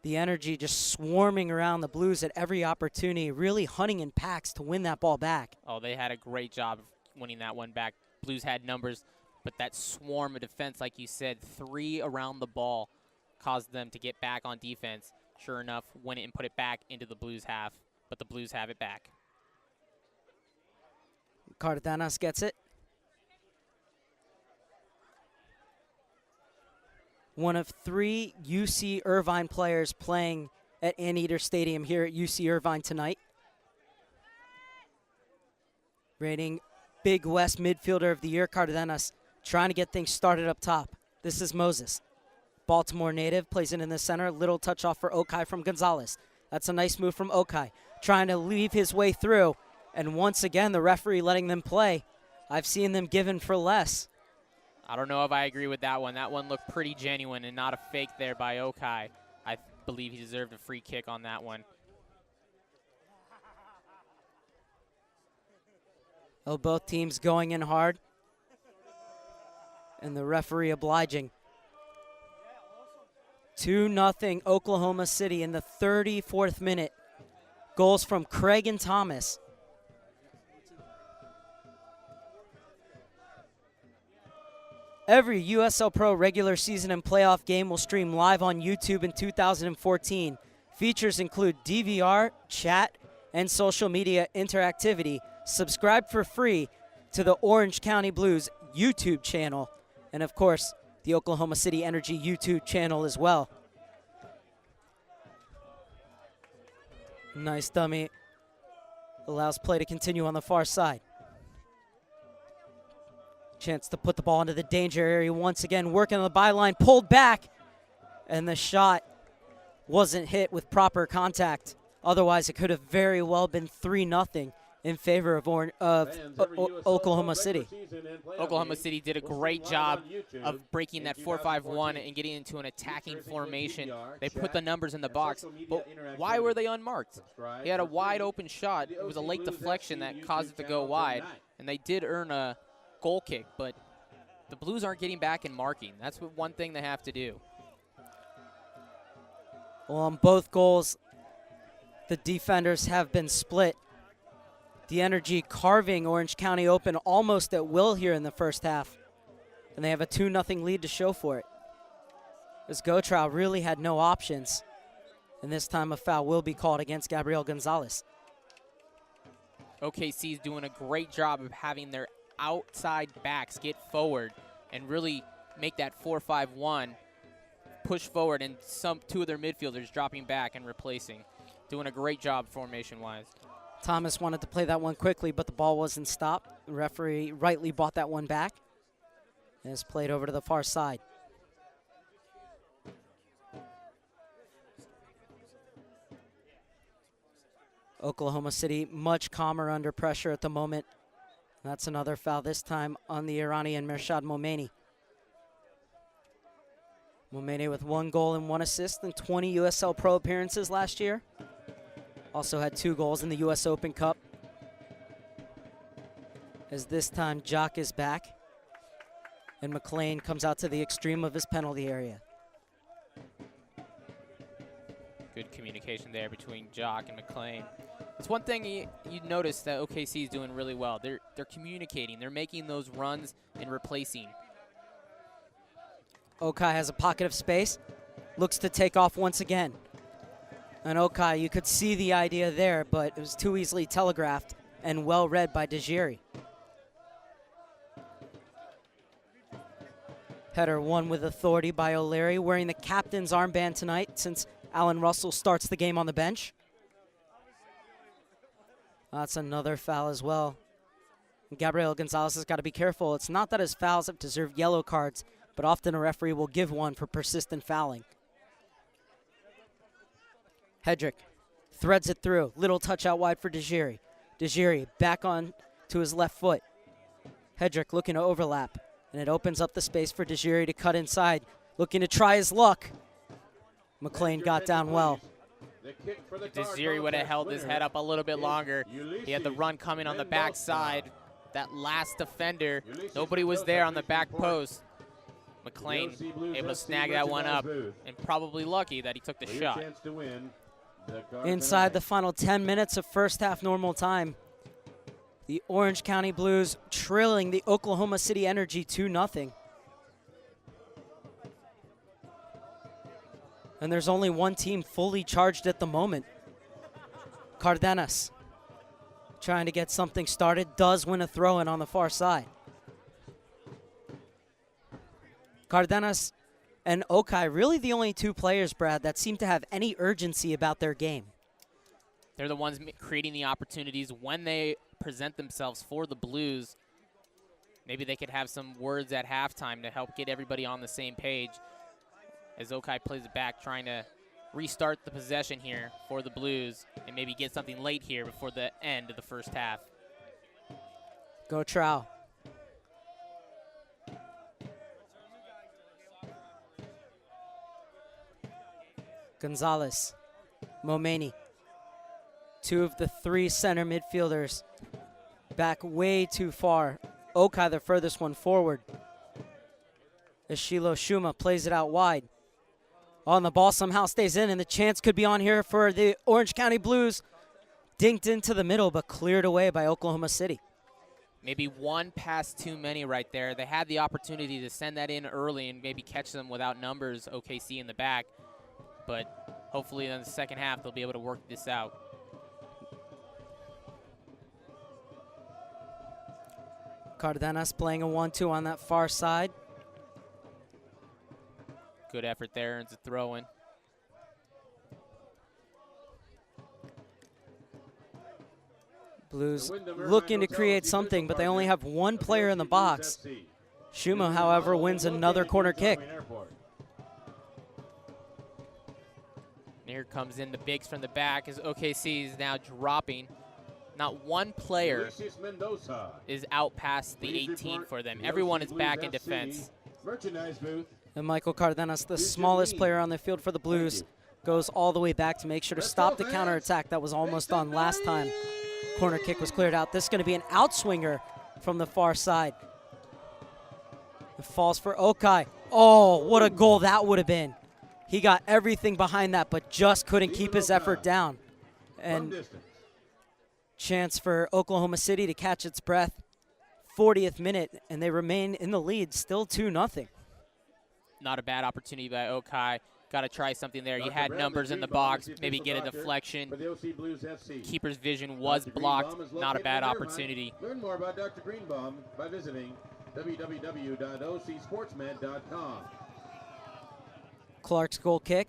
the energy just swarming around the Blues at every opportunity, really hunting in packs to win that ball back. Oh, they had a great job of winning that one back. Blues had numbers, but that swarm of defense, like you said, 3 around the ball, caused them to get back on defense. Sure enough, win it and put it back into the Blues half, but the Blues have it back. Cardenas gets it. One of 3 UC Irvine players playing at Anteater Stadium here at UC Irvine tonight. Rating Big West Midfielder of the Year, Cardenas, trying to get things started up top. This is Moses. Baltimore native, plays it in the center. Little touch off for Okai from Gonzalez. That's a nice move from Okai. Trying to leave his way through. And once again, the referee letting them play. I've seen them given for less. I don't know if I agree with that one. That one looked pretty genuine and not a fake there by Okai. I believe he deserved a free kick on that one. Oh, both teams going in hard. And the referee obliging. 2-0 Oklahoma City in the 34th minute. Goals from Craig and Thomas. Every USL Pro regular season and playoff game will stream live on YouTube in 2014. Features include DVR, chat, and social media interactivity. Subscribe for free to the Orange County Blues YouTube channel. And of course, the Oklahoma City Energy YouTube channel as well. Nice dummy. Allows play to continue on the far side. Chance to put the ball into the danger area once again. Working on the byline, pulled back. And the shot wasn't hit with proper contact. Otherwise, it could have very well been 3-0 in favor of Oklahoma City. Oklahoma City did a great job of breaking that 4-5-1 and getting into an attacking formation. They put the numbers in the box, but why were they unmarked? He had a wide open shot. It was a late deflection that caused it to go wide, and they did earn a goal kick, but the Blues aren't getting back and marking. That's one thing they have to do. Well, on both goals, the defenders have been split. The Energy carving Orange County open almost at will here in the first half. And they have a 2-0 lead to show for it. As Gotrow really had no options. And this time a foul will be called against Gabriel Gonzalez. OKC is doing a great job of having their outside backs get forward and really make that 4-5-1 push forward, and two of their midfielders dropping back and replacing. Doing a great job formation-wise. Thomas wanted to play that one quickly, but the ball wasn't stopped. The referee rightly bought that one back. And it's played over to the far side. Oklahoma City much calmer under pressure at the moment. That's another foul, this time on the Iranian Mershad Momeni. Momeni with 1 goal and 1 assist in 20 USL Pro appearances last year. Also had 2 goals in the U.S. Open Cup. As this time Jock is back. And McLean comes out to the extreme of his penalty area. Good communication there between Jock and McLean. It's one thing you notice that OKC is doing really well. They're communicating. They're making those runs and replacing. Okai has a pocket of space, looks to take off once again. And Okai, you could see the idea there, but it was too easily telegraphed and well read by Dejiri. Header won with authority by O'Leary, wearing the captain's armband tonight since Alan Russell starts the game on the bench. That's another foul as well. Gabriel Gonzalez has got to be careful. It's not that his fouls have deserved yellow cards, but often a referee will give one for persistent fouling. Hedrick threads it through. Little touch out wide for Dejiri. Dejiri back on to his left foot. Hedrick looking to overlap, and it opens up the space for Dejiri to cut inside, looking to try his luck. McLean got down well. If Dejiri would have held his head up a little bit longer, he had the run coming on the backside. That last defender, nobody was there on the back post. McLean able to snag that one up, and probably lucky that he took the shot. Inside the final 10 minutes of first half normal time, the Orange County Blues trailing the Oklahoma City Energy 2-0. And there's only one team fully charged at the moment. Cardenas trying to get something started, does win a throw-in on the far side. Cardenas and Okai, really the only two players, Brad, that seem to have any urgency about their game. They're the ones creating the opportunities when they present themselves for the Blues. Maybe they could have some words at halftime to help get everybody on the same page as Okai plays it back, trying to restart the possession here for the Blues and maybe get something late here before the end of the first half. Go Trow. Gonzalez, Momeni, two of the three center midfielders back way too far. Okai the furthest one forward. Ishilo Shuma plays it out wide. On the ball somehow stays in, and the chance could be on here for the Orange County Blues. Dinked into the middle, but cleared away by Oklahoma City. Maybe one pass too many right there. They had the opportunity to send that in early and maybe catch them without numbers, OKC in the back. But hopefully in the second half they'll be able to work this out. Cardenas playing a 1-2 on that far side. Good effort there, and it's a throw-in. Blues looking to create something, but they only have one player in the box. Shuma, however, wins another corner kick. Here comes in the bigs from the back as OKC is now dropping. Not one player is out past the 18 for them. Everyone is back in defense. And Michael Cardenas, the smallest player on the field for the Blues, goes all the way back to make sure to stop the counterattack that was almost on last time. Corner kick was cleared out. This is going to be an outswinger from the far side. It falls for Okai. Oh, what a goal that would have been. He got everything behind that, but just couldn't keep his effort down. And chance for Oklahoma City to catch its breath. 40th minute, and they remain in the lead, still 2-0. Not a bad opportunity by Okai. Got to try something there. You had numbers in the box, maybe get a deflection. Keeper's vision was blocked. Not a bad opportunity. Learn more about Dr. Greenbaum by visiting www.ocsportsmed.com. Clark's goal kick.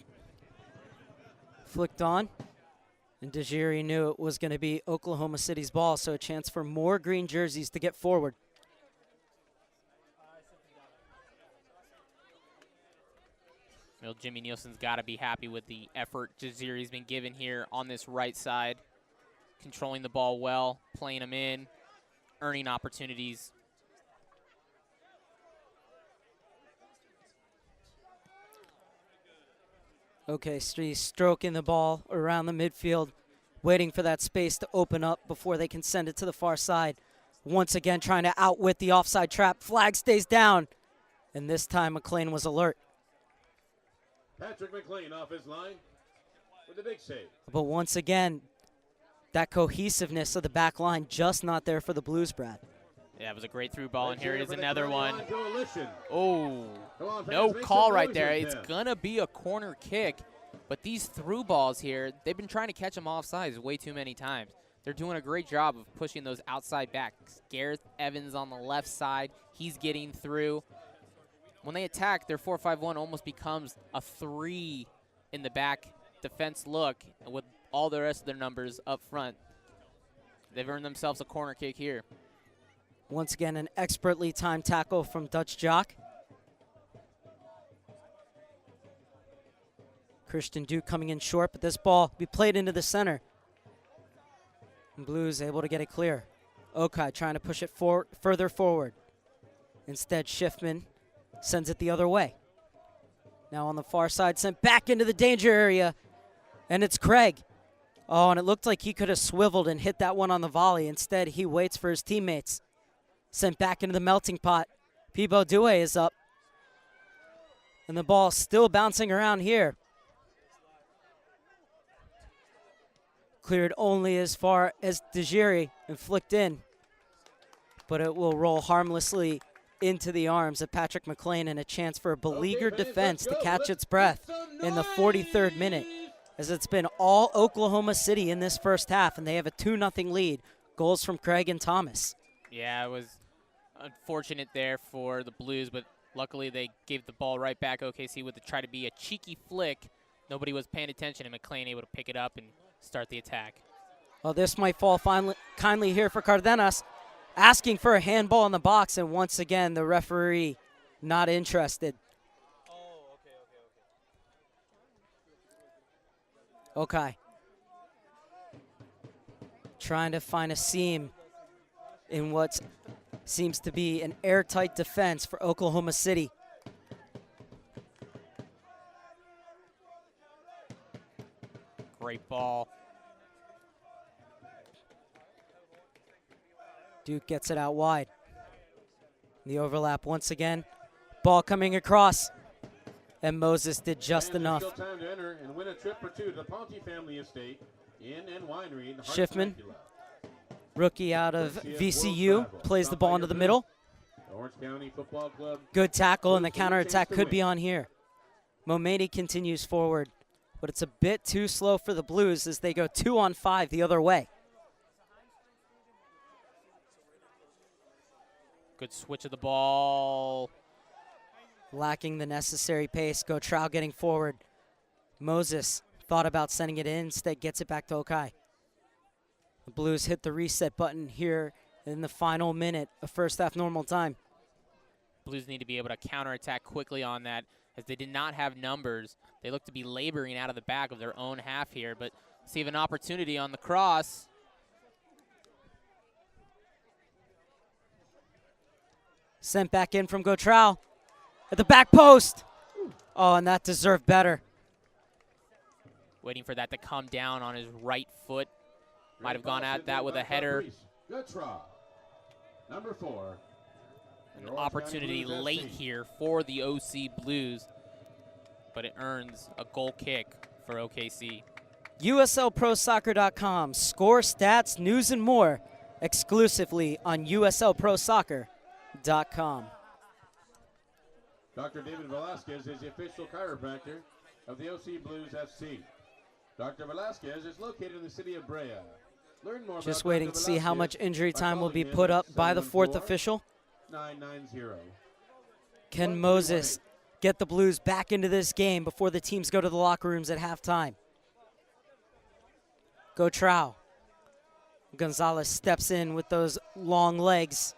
Flicked on. And Dejiri knew it was going to be Oklahoma City's ball, so a chance for more green jerseys to get forward. Well, Jimmy Nielsen's got to be happy with the effort Jaziri's been given here on this right side. Controlling the ball well, playing them in, earning opportunities. Okay, so he's stroking the ball around the midfield, waiting for that space to open up before they can send it to the far side. Once again, trying to outwit the offside trap. Flag stays down, and this time McLean was alert. Patrick McLean off his line with the big save. But once again, That cohesiveness of the back line just not there for the Blues, Brad. Yeah, it was a great through ball, and here is another one. Coalition. Oh, Come on, fans, no make call some right noise there. with It's them. going to be a corner kick. But these through balls here, they've been trying to catch them offsides way too many times. They're doing a great job of pushing those outside backs. Gareth Evans on the left side, he's getting through. When they attack, their 4-5-1 almost becomes a 3 in the back defense look with all the rest of their numbers up front. They've earned themselves a corner kick here. Once again, an expertly timed tackle from Dutch Jock. Christian Duke coming in short, but this ball will be played into the center. And Blues able to get it clear. Okai trying to push it further forward. Instead, Schiffman sends it the other way. Now on the far side, sent back into the danger area, and it's Craig. Oh, and it looked like he could have swiveled and hit that one on the volley. Instead, he waits for his teammates. Sent back into the melting pot. Peebo Due is up. And the ball still bouncing around here. Cleared only as far as Dejiri and flicked in. But it will roll harmlessly into the arms of Patrick McLean, and a chance for a beleaguered defense to catch its breath in the 43rd minute, as it's been all Oklahoma City in this first half, and they have a 2-0 lead. Goals from Craig and Thomas. Yeah, it was unfortunate there for the Blues, but luckily they gave the ball right back. OKC with to try to be a cheeky flick. Nobody was paying attention, and McLean able to pick it up and start the attack. Well, this might fall kindly here for Cardenas, asking for a handball in the box, and once again the referee not interested. Okay. Trying to find a seam in what seems to be an airtight defense for Oklahoma City. Great ball. Duke gets it out wide. The overlap once again. Ball coming across. And Moses did just And enough. there's still time to enter and win a trip or two to the Ponte family estate inn and winery in Schiffman, Temecula. rookie out of VCU, plays the ball into the middle. The Orange County Football Club. Good tackle, and the counterattack could be on here. Momeni continues forward, but it's a bit too slow for the Blues as they go 2-on-5 the other way. Good switch of the ball. Lacking the necessary pace. Gotrao getting forward. Moses thought about sending it in, instead gets it back to Okai. The Blues hit the reset button here in the final minute of first half normal time. Blues need to be able to counterattack quickly on that, as they did not have numbers. They look to be laboring out of the back of their own half here, but see an opportunity on the cross. Sent back in from Gotrao at the back post. Oh, and that deserved better. Waiting for that to come down on his right foot. Might have gone at that with a header. Good try. Number 4. An opportunity late here for the OC Blues, but it earns a goal kick for OKC. USLProSoccer.com. Score, stats, news, and more exclusively on USLProSoccer.com. Dr. David Velasquez is the official chiropractor of the OC Blues FC. Dr. Velasquez is located in the city of Brea. Learn more Just about waiting Dr. to see how Velasquez much injury by time will be calling put him up at by the fourth 714 official. 990. Can Moses get the Blues back into this game before the teams go to the locker rooms at halftime? Gotrao. Gonzalez steps in with those long legs.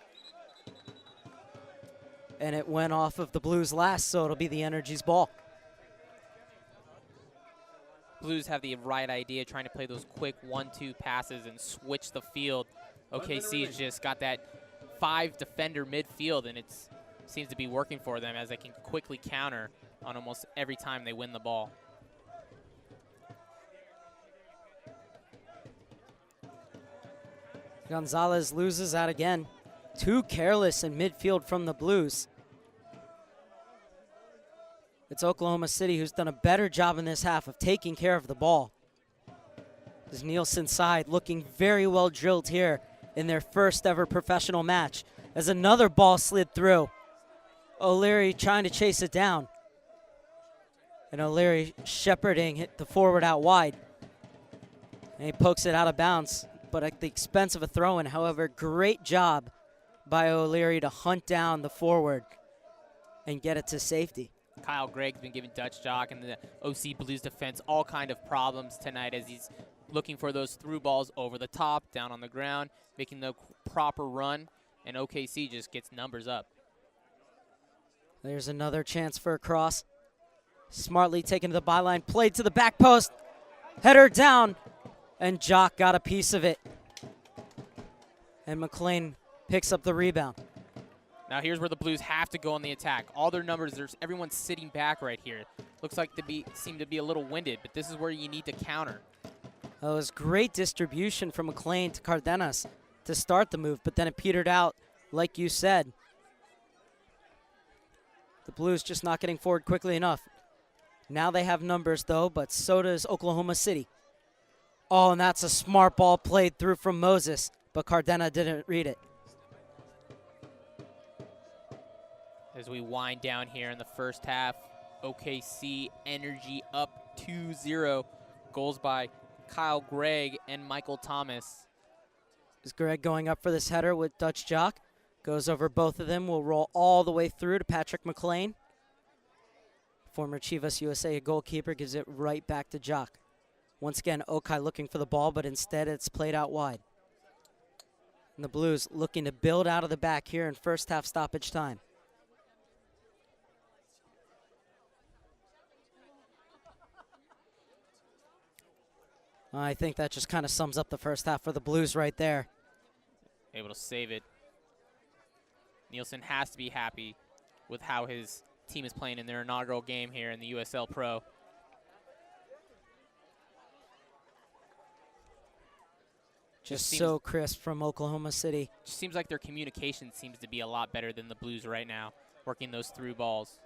And it went off of the Blues last, so it'll be the Energy's ball. Blues have the right idea, trying to play those quick 1-2 passes and switch the field. OKC's just got that 5-defender midfield, and it seems to be working for them as they can quickly counter on almost every time they win the ball. Gonzalez loses that again. Too careless in midfield from the Blues. It's Oklahoma City who's done a better job in this half of taking care of the ball. As Nielsen side looking very well drilled here in their first ever professional match. As another ball slid through. O'Leary trying to chase it down. And O'Leary shepherding hit the forward out wide. And he pokes it out of bounds, but at the expense of a throw-in. However, great job by O'Leary to hunt down the forward and get it to safety. Kyle Gregg's been giving Dutch Jock and the OC Blues defense all kind of problems tonight as he's looking for those through balls over the top, down on the ground, making the proper run, and OKC just gets numbers up. There's another chance for a cross. Smartly taken to the byline, played to the back post, header down, and Jock got a piece of it. And McLean picks up the rebound. Now here's where the Blues have to go on the attack. All their numbers, everyone's sitting back right here. Looks like they seem to be a little winded, but this is where you need to counter. It was great distribution from McLean to Cardenas to start the move, but then it petered out, like you said. The Blues just not getting forward quickly enough. Now they have numbers, though, but so does Oklahoma City. Oh, and that's a smart ball played through from Moses, but Cardena didn't read it. As we wind down here in the first half, OKC Energy up 2-0. Goals by Kyle Gregg and Michael Thomas. Is Gregg going up for this header with Dutch Jock? Goes over both of them, will roll all the way through to Patrick McLean. Former Chivas USA goalkeeper gives it right back to Jock. Once again, Okai looking for the ball, but instead it's played out wide. And the Blues looking to build out of the back here in first half stoppage time. I think that just kind of sums up the first half for the Blues right there. Able to save it. Nielsen has to be happy with how his team is playing in their inaugural game here in the USL Pro. Just so crisp from Oklahoma City. Just seems like their communication seems to be a lot better than the Blues right now, working those through balls.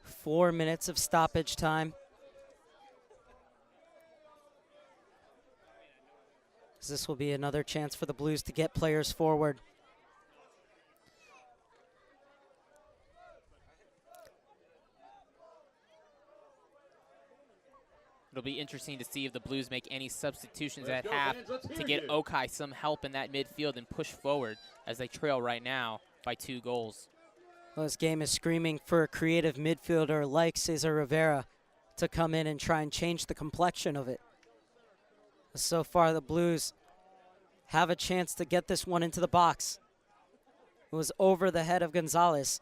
4 minutes of stoppage time. This will be another chance for the Blues to get players forward. It'll be interesting to see if the Blues make any substitutions at half to get Okai some help in that midfield and push forward as they trail right now by 2 goals. Well, this game is screaming for a creative midfielder like Cesar Rivera to come in and try and change the complexion of it. So far, the Blues have a chance to get this one into the box. It was over the head of Gonzalez.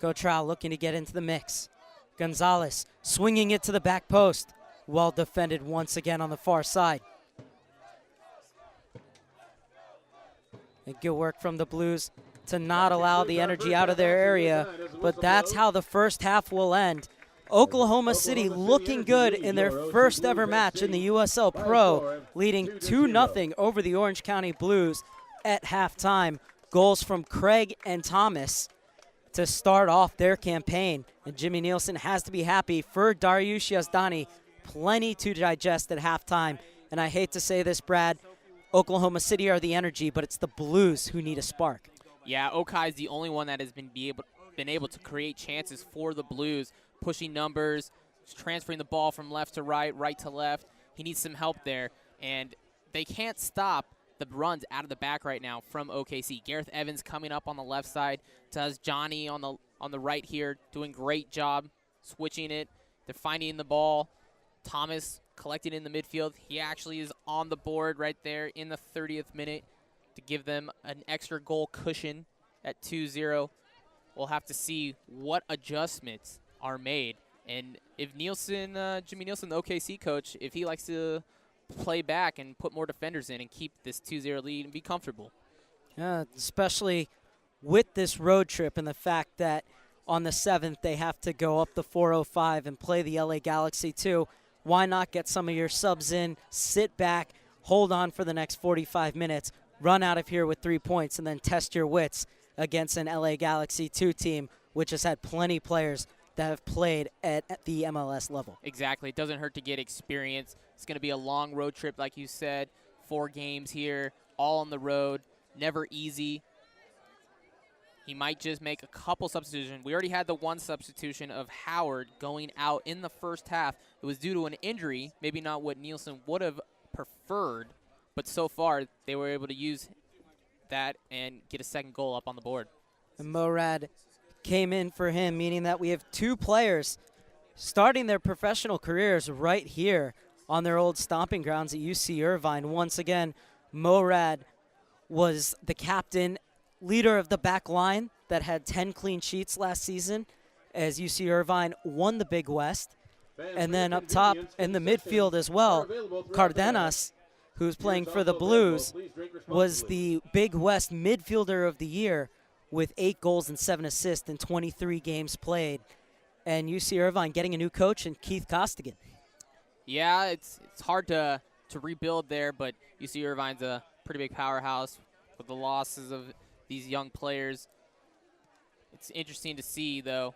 Gotral looking to get into the mix. Gonzalez swinging it to the back post. Well defended once again on the far side. And good work from the Blues to not allow the Energy out of their area. But that's how the first half will end. Oklahoma City looking good in their first ever match in the USL Pro, leading 2-0 over the Orange County Blues at halftime. Goals from Craig and Thomas to start off their campaign. And Jimmy Nielsen has to be happy for Dariush Yazdani. Plenty to digest at halftime. And I hate to say this, Brad, Oklahoma City are the Energy, but it's the Blues who need a spark. Yeah, Okai is the only one that has been able to create chances for the Blues, pushing numbers, transferring the ball from left to right, right to left. He needs some help there, and they can't stop the runs out of the back right now from OKC. Gareth Evans coming up on the left side, does Johnny on the right here, doing great job switching it. They're finding the ball. Thomas collecting in the midfield. He actually is on the board right there in the 30th minute to give them an extra goal cushion at 2-0. We'll have to see what adjustments are made. And if Nielsen, Jimmy Nielsen, the OKC coach, if he likes to play back and put more defenders in and keep this 2-0 lead and be comfortable. Yeah, especially with this road trip and the fact that on the 7th they have to go up the 405 and play the LA Galaxy too. Why not get some of your subs in, sit back, hold on for the next 45 minutes, run out of here with 3 points, and then test your wits against an LA Galaxy 2 team, which has had plenty players that have played at the MLS level. Exactly. It doesn't hurt to get experience. It's going to be a long road trip, like you said. 4 games here, all on the road, never easy. He might just make a couple substitutions. We already had the one substitution of Howard going out in the first half. It was due to an injury, maybe not what Nielsen would have preferred, but so far they were able to use that and get a second goal up on the board. And Morad came in for him, meaning that we have 2 players starting their professional careers right here on their old stomping grounds at UC Irvine. Once again, Morad was the captain, leader of the back line that had 10 clean sheets last season as UC Irvine won the Big West. And then up top in the midfield as well, Cardenas, who's playing for the Blues, was the Big West midfielder of the year with 8 goals and 7 assists in 23 games played. And UC Irvine getting a new coach in Keith Costigan. Yeah, it's hard to rebuild there, but UC Irvine's a pretty big powerhouse with the losses of these young players. It's interesting to see, though,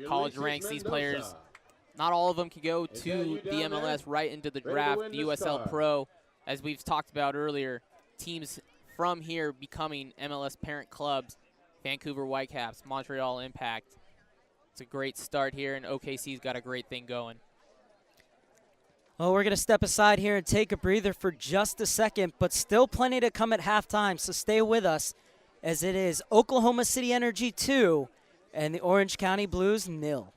college ranks, these players, not all of them can go to the MLS right into the draft, the USL Pro. As we've talked about earlier, teams from here becoming MLS parent clubs, Vancouver Whitecaps, Montreal Impact. It's a great start here, and OKC's got a great thing going. Well, we're going to step aside here and take a breather for just a second, but still plenty to come at halftime, so stay with us as it is Oklahoma City Energy 2 and the Orange County Blues 0.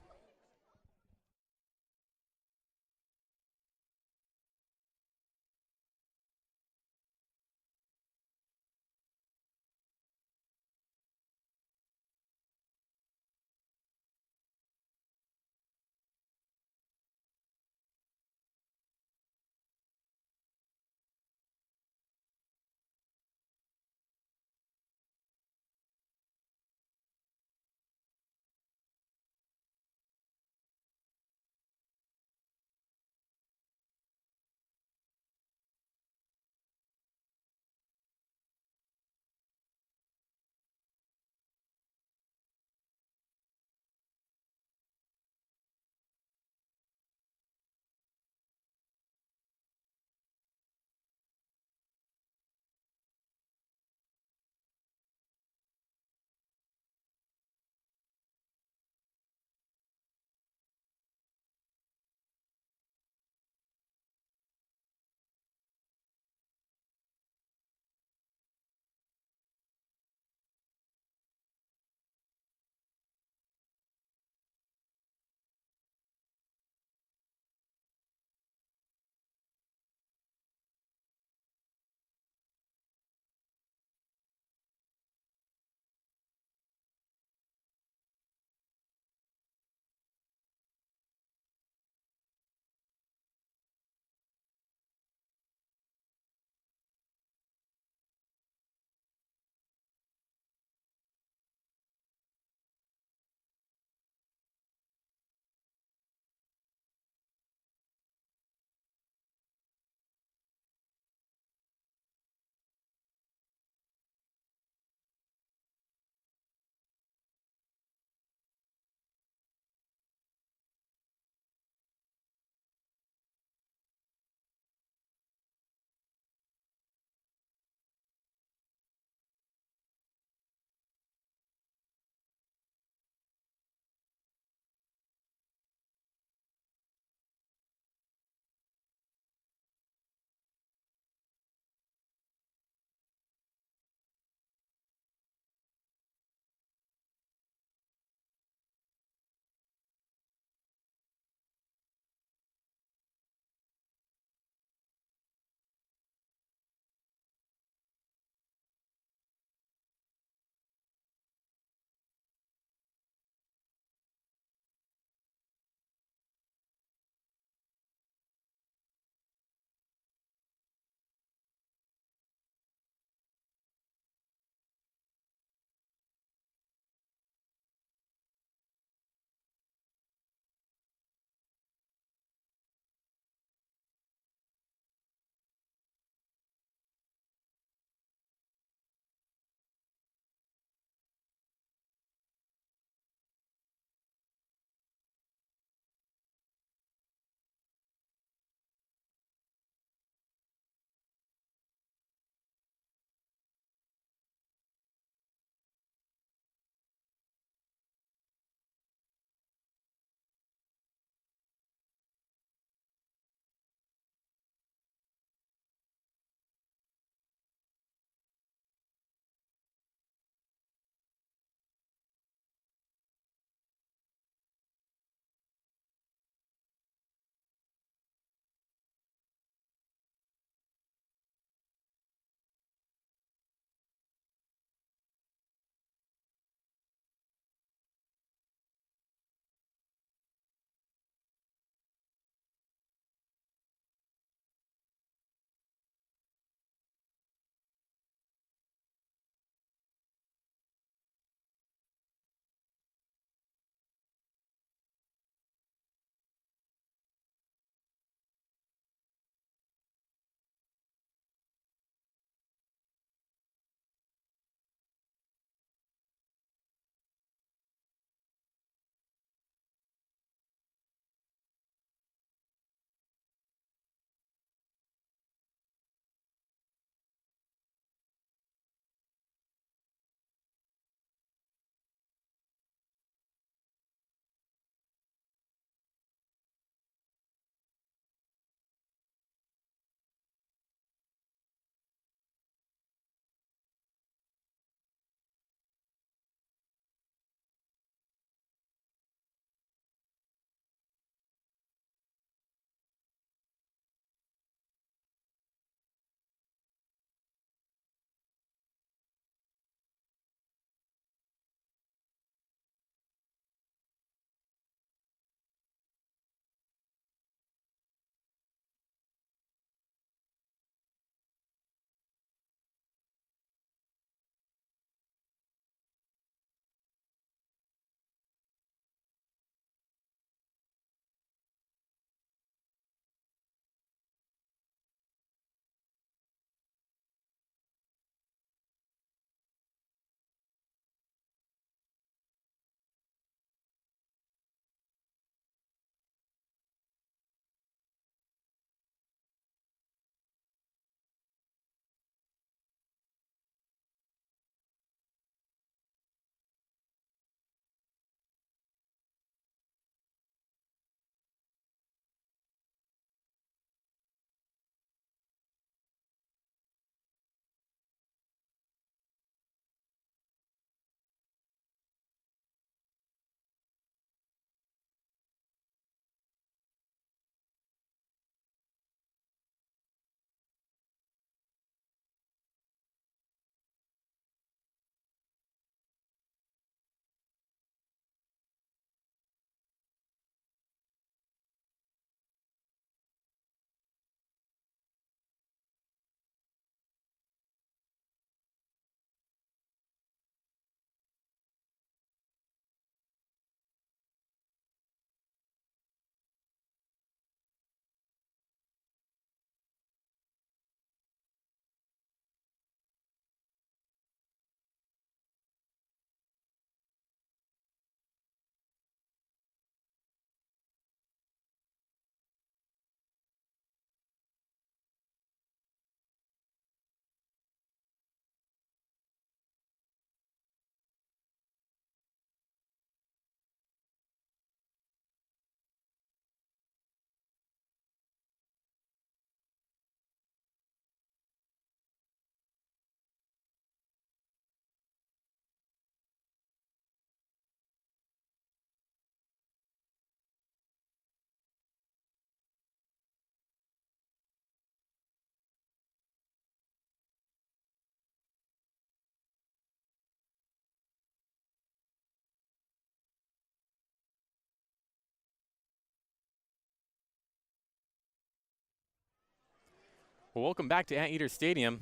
Well, welcome back to Anteater Stadium.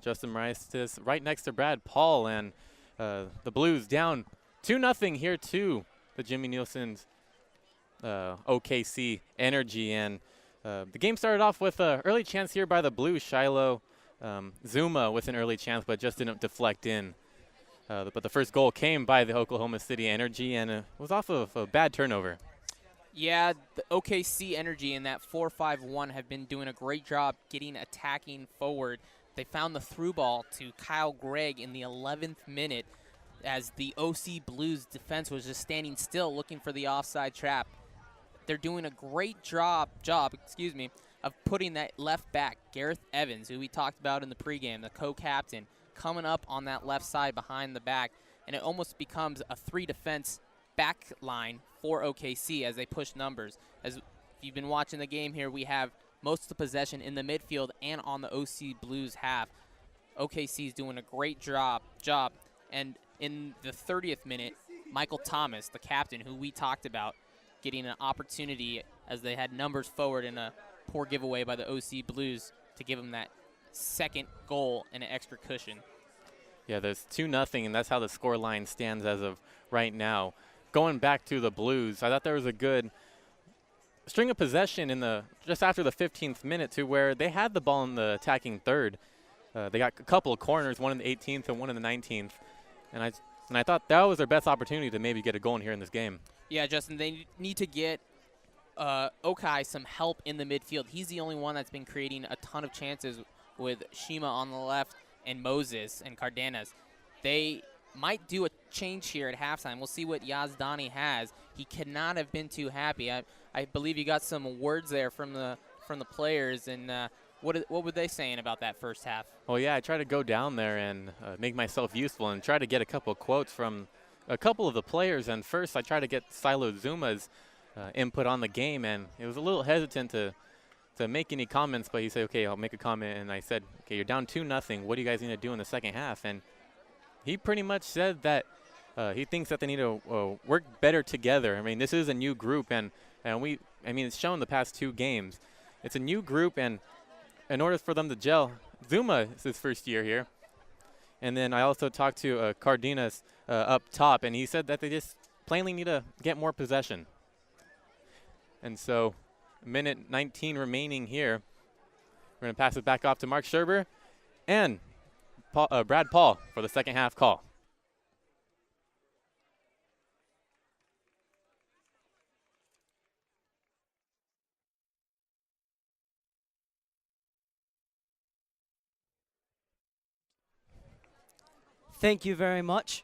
Justin Rice is right next to Brad Paul, and the Blues down 2-0 here to the Jimmy Nielsen's OKC Energy. And the game started off with an early chance here by the Blues. Shiloh Zuma with an early chance, but just didn't deflect in. But the first goal came by the Oklahoma City Energy, and it was off of a bad turnover. Yeah, the OKC Energy in that 4-5-1 have been doing a great job attacking forward. They found the through ball to Kyle Gregg in the 11th minute as the OC Blues defense was just standing still looking for the offside trap. They're doing a great job of putting that left back, Gareth Evans, who we talked about in the pregame, the co-captain, coming up on that left side behind the back, and it almost becomes a 3-defense back line for OKC as they push numbers. As if you've been watching the game here, we have most of the possession in the midfield and on the OC Blues half. OKC is doing a great job. And in the 30th minute, Michael Thomas, the captain who we talked about, getting an opportunity as they had numbers forward in a poor giveaway by the OC Blues to give them that second goal and an extra cushion. Yeah, there's 2-0, and that's how the score line stands as of right now. Going back to the Blues, I thought there was a good string of possession in just after the 15th minute to where they had the ball in the attacking third. They got a couple of corners, one in the 18th and one in the 19th. And I thought that was their best opportunity to maybe get a goal in here in this game. Yeah, Justin, they need to get Okai some help in the midfield. He's the only one that's been creating a ton of chances with Shima on the left and Moses and Cardenas. They might do a change here at halftime. We'll see what Yazdani has. He cannot have been too happy. I believe you got some words there from the players, and what were they saying about that first half? Well, yeah, I try to go down there and make myself useful and try to get a couple of quotes from a couple of the players. And first, I try to get Silo Zuma's input on the game, and it was a little hesitant to make any comments, but he said, okay, I'll make a comment. And I said, okay, you're down 2-0. What do you guys need to do in the second half? And he pretty much said that he thinks that they need to work better together. I mean, this is a new group, and it's shown the past 2 games. It's a new group, and in order for them to gel, Zuma is his first year here. And then I also talked to Cardenas up top, and he said that they just plainly need to get more possession. And so, minute 19 remaining here. We're going to pass it back off to Mark Scherber and Brad Paul for the second half call. Thank you very much.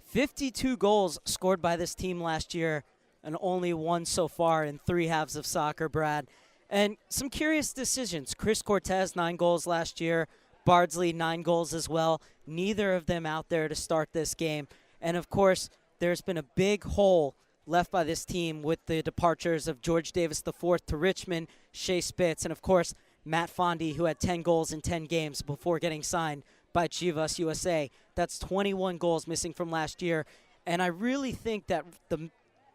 52 goals scored by this team last year, and only 1 so far in 3 halves of soccer, Brad. And some curious decisions. Chris Cortez, 9 goals last year. Bardsley, 9 goals as well. Neither of them out there to start this game. And, of course, there's been a big hole left by this team with the departures of George Davis IV to Richmond, Shea Spitz, and, of course, Matt Fondy, who had 10 goals in 10 games before getting signed by Chivas USA. That's 21 goals missing from last year. And I really think that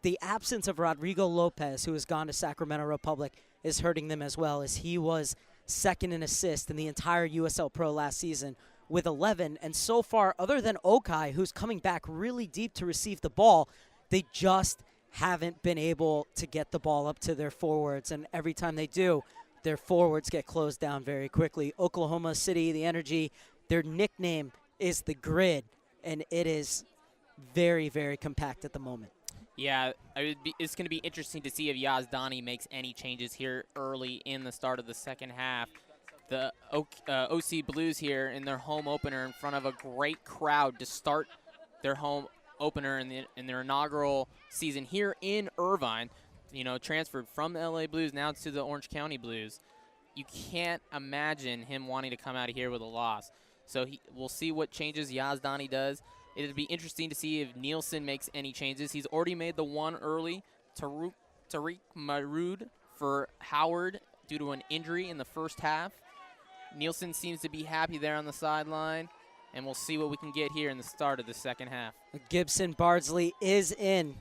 the absence of Rodrigo Lopez, who has gone to Sacramento Republic, is hurting them as well, as he was second in assists in the entire USL Pro last season with 11. And so far, other than Okai, who's coming back really deep to receive the ball, they just haven't been able to get the ball up to their forwards. And every time they do, their forwards get closed down very quickly. Oklahoma City, the Energy, their nickname is the Grid, and it is very, very compact at the moment. Yeah, it's going to be interesting to see if Yazdani makes any changes here early in the start of the second half. The OC Blues here in their home opener in front of a great crowd to start their home opener in their inaugural season here in Irvine. You know, transferred from the LA Blues now to the Orange County Blues. You can't imagine him wanting to come out of here with a loss. So we'll see what changes Yazdani does. It'll be interesting to see if Nielsen makes any changes. He's already made the one early. Tariq Marood for Howard due to an injury in the first half. Nielsen seems to be happy there on the sideline, and we'll see what we can get here in the start of the second half. Gibson Bardsley is in.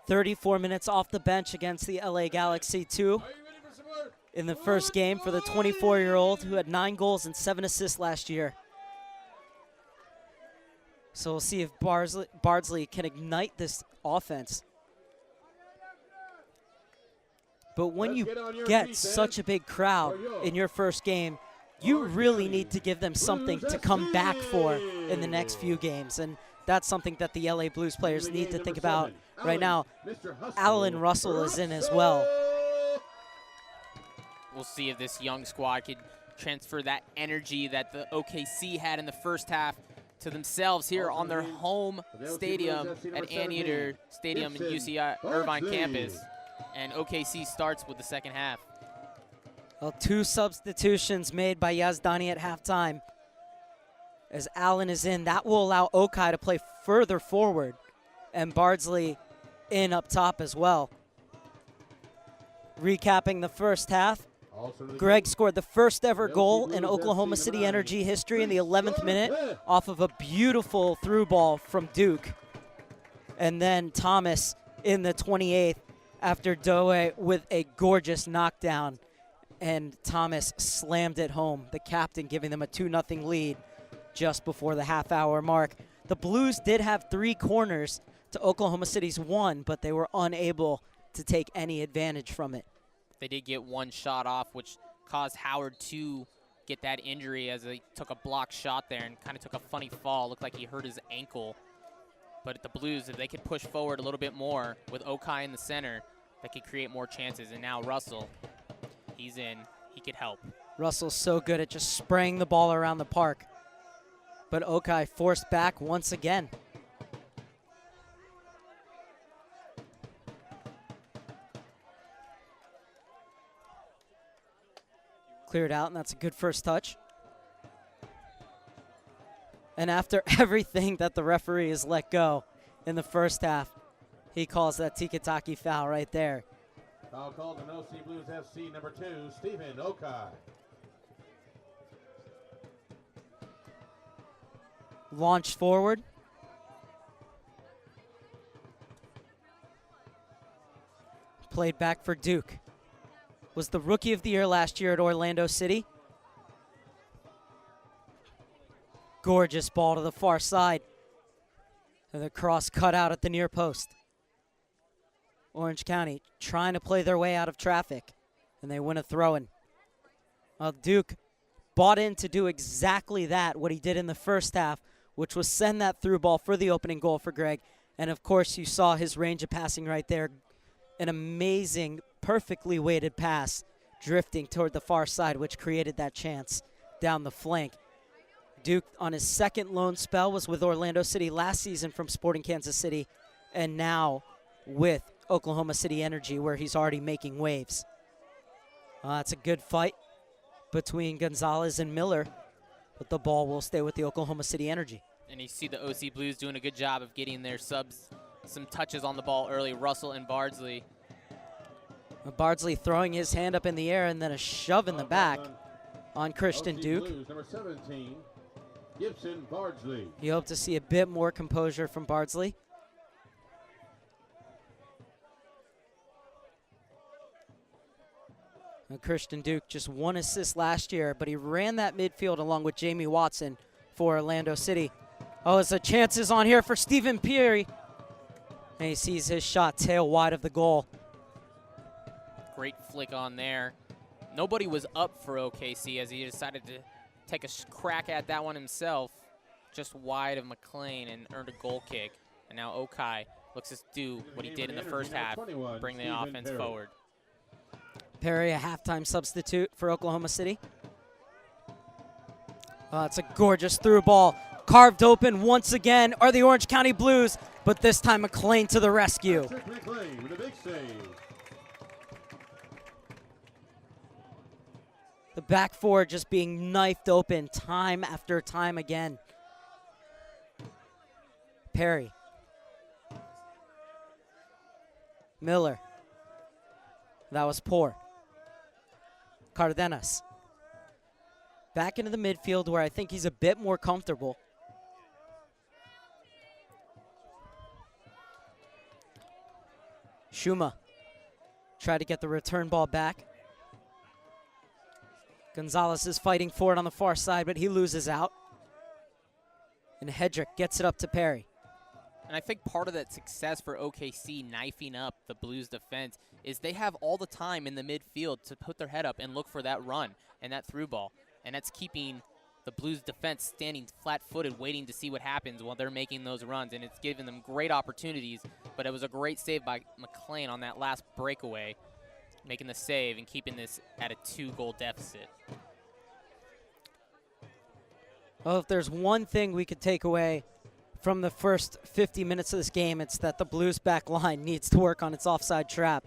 34 minutes off the bench against the LA Galaxy 2. in the first game for the 24-year-old who had 9 goals and 7 assists last year. So we'll see if Bardsley can ignite this offense. But when you get such a big crowd in your first game, you really need to give them something to come back for in the next few games. And that's something that the LA Blues players need to think about right now. Alan Russell is in as well. We'll see if this young squad could transfer that energy that the OKC had in the first half to themselves here on their home stadium at Anteater Stadium in UC Irvine campus. And OKC starts with the second half. Well, 2 substitutions made by Yazdani at halftime. As Allen is in, that will allow Okai to play further forward, and Bardsley in up top as well. Recapping the first half, Greg scored the first ever goal in Oklahoma City Energy history in the 11th minute off of a beautiful through ball from Duke. And then Thomas in the 28th after Doe with a gorgeous knockdown. And Thomas slammed it home, the captain giving them a 2-0 lead just before the half-hour mark. The Blues did have 3 corners to Oklahoma City's 1, but they were unable to take any advantage from it. They did get 1 shot off, which caused Howard to get that injury as he took a blocked shot there and kind of took a funny fall. Looked like he hurt his ankle. But the Blues, if they could push forward a little bit more with Okai in the center, they could create more chances. And now Russell, he's in. He could help. Russell's so good at just spraying the ball around the park. But Okai forced back once again. Cleared out, and that's a good first touch. And after everything that the referee has let go in the first half, he calls that tiki-taki foul right there. Foul called on OC Blues FC number 2, Stephen Okai. Launched forward. Played back for Duke. Was the Rookie of the Year last year at Orlando City. Gorgeous ball to the far side. And the cross cut out at the near post. Orange County trying to play their way out of traffic, and they win a throw-in. Well, Duke bought in to do exactly that, what he did in the first half, which was send that through ball for the opening goal for Greg. And, of course, you saw his range of passing right there. An amazing, perfectly weighted pass drifting toward the far side, which created that chance down the flank. Duke, on his second loan spell, was with Orlando City last season from Sporting Kansas City, and now with Oklahoma City Energy, where he's already making waves. That's a good fight between Gonzalez and Miller, but the ball will stay with the Oklahoma City Energy. And you see the OC Blues doing a good job of getting their subs some touches on the ball early, Russell and Bardsley. Bardsley throwing his hand up in the air and then a shove in the back on Christian Duke. Blues, number 17, Gibson Bardsley. You hope to see a bit more composure from Bardsley. And Christian Duke just 1 assist last year, but he ran that midfield along with Jamie Watson for Orlando City. Oh, there's a chances on here for Stephen Peary. And he sees his shot tail wide of the goal. Great flick on there. Nobody was up for OKC as he decided to take a crack at that one himself, just wide of McLean, and earned a goal kick. And now Okai looks to do what he did in the first half, bring the offense forward. Perry, a halftime substitute for Oklahoma City. It's a gorgeous through ball. Carved open once again are the Orange County Blues, but this time McLean to the rescue. McLean with a big save. The back four just being knifed open time after time again. Perry. Miller. That was poor. Cardenas. Back into the midfield where I think he's a bit more comfortable. Shuma tried to get the return ball back. Gonzalez is fighting for it on the far side, but he loses out. And Hedrick gets it up to Perry. And I think part of that success for OKC knifing up the Blues defense is they have all the time in the midfield to put their head up and look for that run and that through ball. And that's keeping the Blues defense standing flat-footed, waiting to see what happens while they're making those runs. And it's giving them great opportunities, but it was a great save by McLean on that last breakaway, making the save and keeping this at a 2-goal deficit. Well, if there's one thing we could take away from the first 50 minutes of this game, it's that the Blues back line needs to work on its offside trap.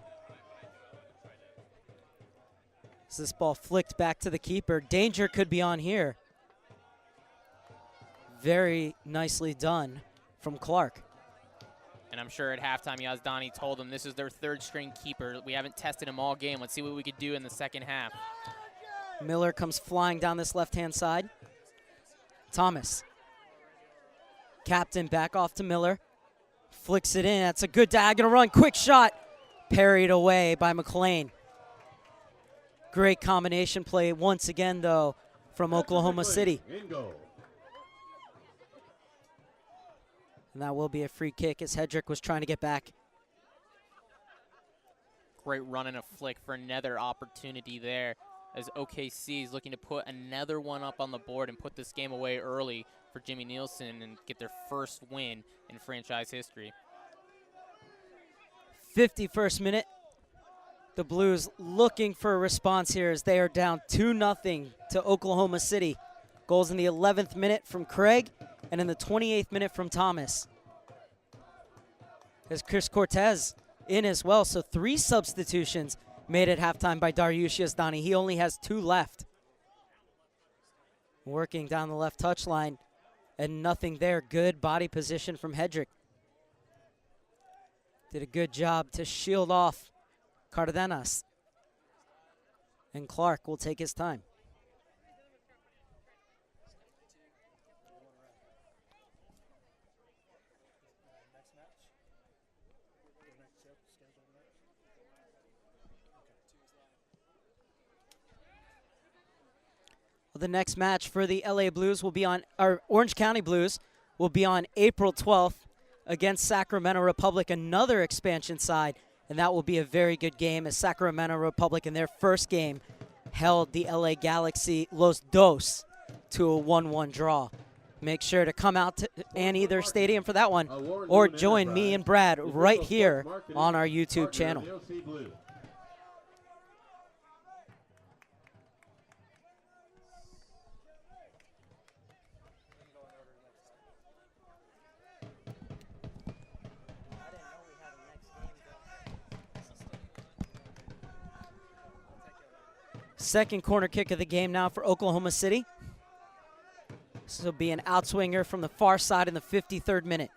As this ball flicked back to the keeper, danger could be on here. Very nicely done from Clark. And I'm sure at halftime, Yazdani told them this is their third-string keeper. We haven't tested him all game. Let's see what we could do in the second half. Miller comes flying down this left-hand side. Thomas. Captain back off to Miller. Flicks it in. That's a good diagonal run. Quick shot. Parried away by McLean. Great combination play once again, though, from Oklahoma City. And that will be a free kick as Hedrick was trying to get back. Great run and a flick for another opportunity there as OKC is looking to put another one up on the board and put this game away early for Jimmy Nielsen and get their first win in franchise history. 51st minute. The Blues looking for a response here as they are down 2-0 to Oklahoma City. Goals in the 11th minute from Craig and in the 28th minute from Thomas. There's Chris Cortez in as well, so 3 substitutions made at halftime by Dariush Yazdani. He only has 2 left. Working down the left touchline and nothing there. Good body position from Hedrick. Did a good job to shield off Cardenas. And Clark will take his time. Well, the next match for the LA Blues will be on, or Orange County Blues will be on April 12th against Sacramento Republic, another expansion side. And that will be a very good game as Sacramento Republic in their first game held the LA Galaxy Los Dos to a 1-1 draw. Make sure to come out to Anteater Stadium for that one or join me and Brad right here on our YouTube channel. Second corner kick of the game now for Oklahoma City. This will be an outswinger from the far side in the 53rd minute.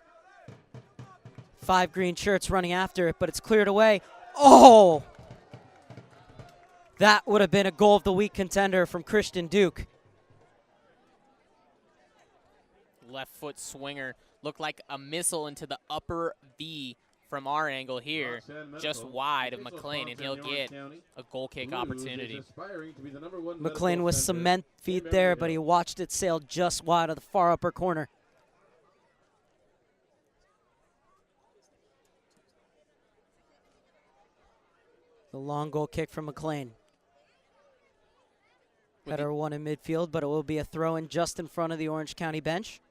5 green shirts running after it, but it's cleared away. Oh! That would have been a goal of the week contender from Christian Duke. Left foot swinger looked like a missile into the upper V from our angle here, just wide of McLean, and he'll get a goal kick opportunity. McLean with cement feet there, but he watched it sail just wide of the far upper corner. The long goal kick from McLean. Header one in midfield, but it will be a throw-in just in front of the Orange County bench.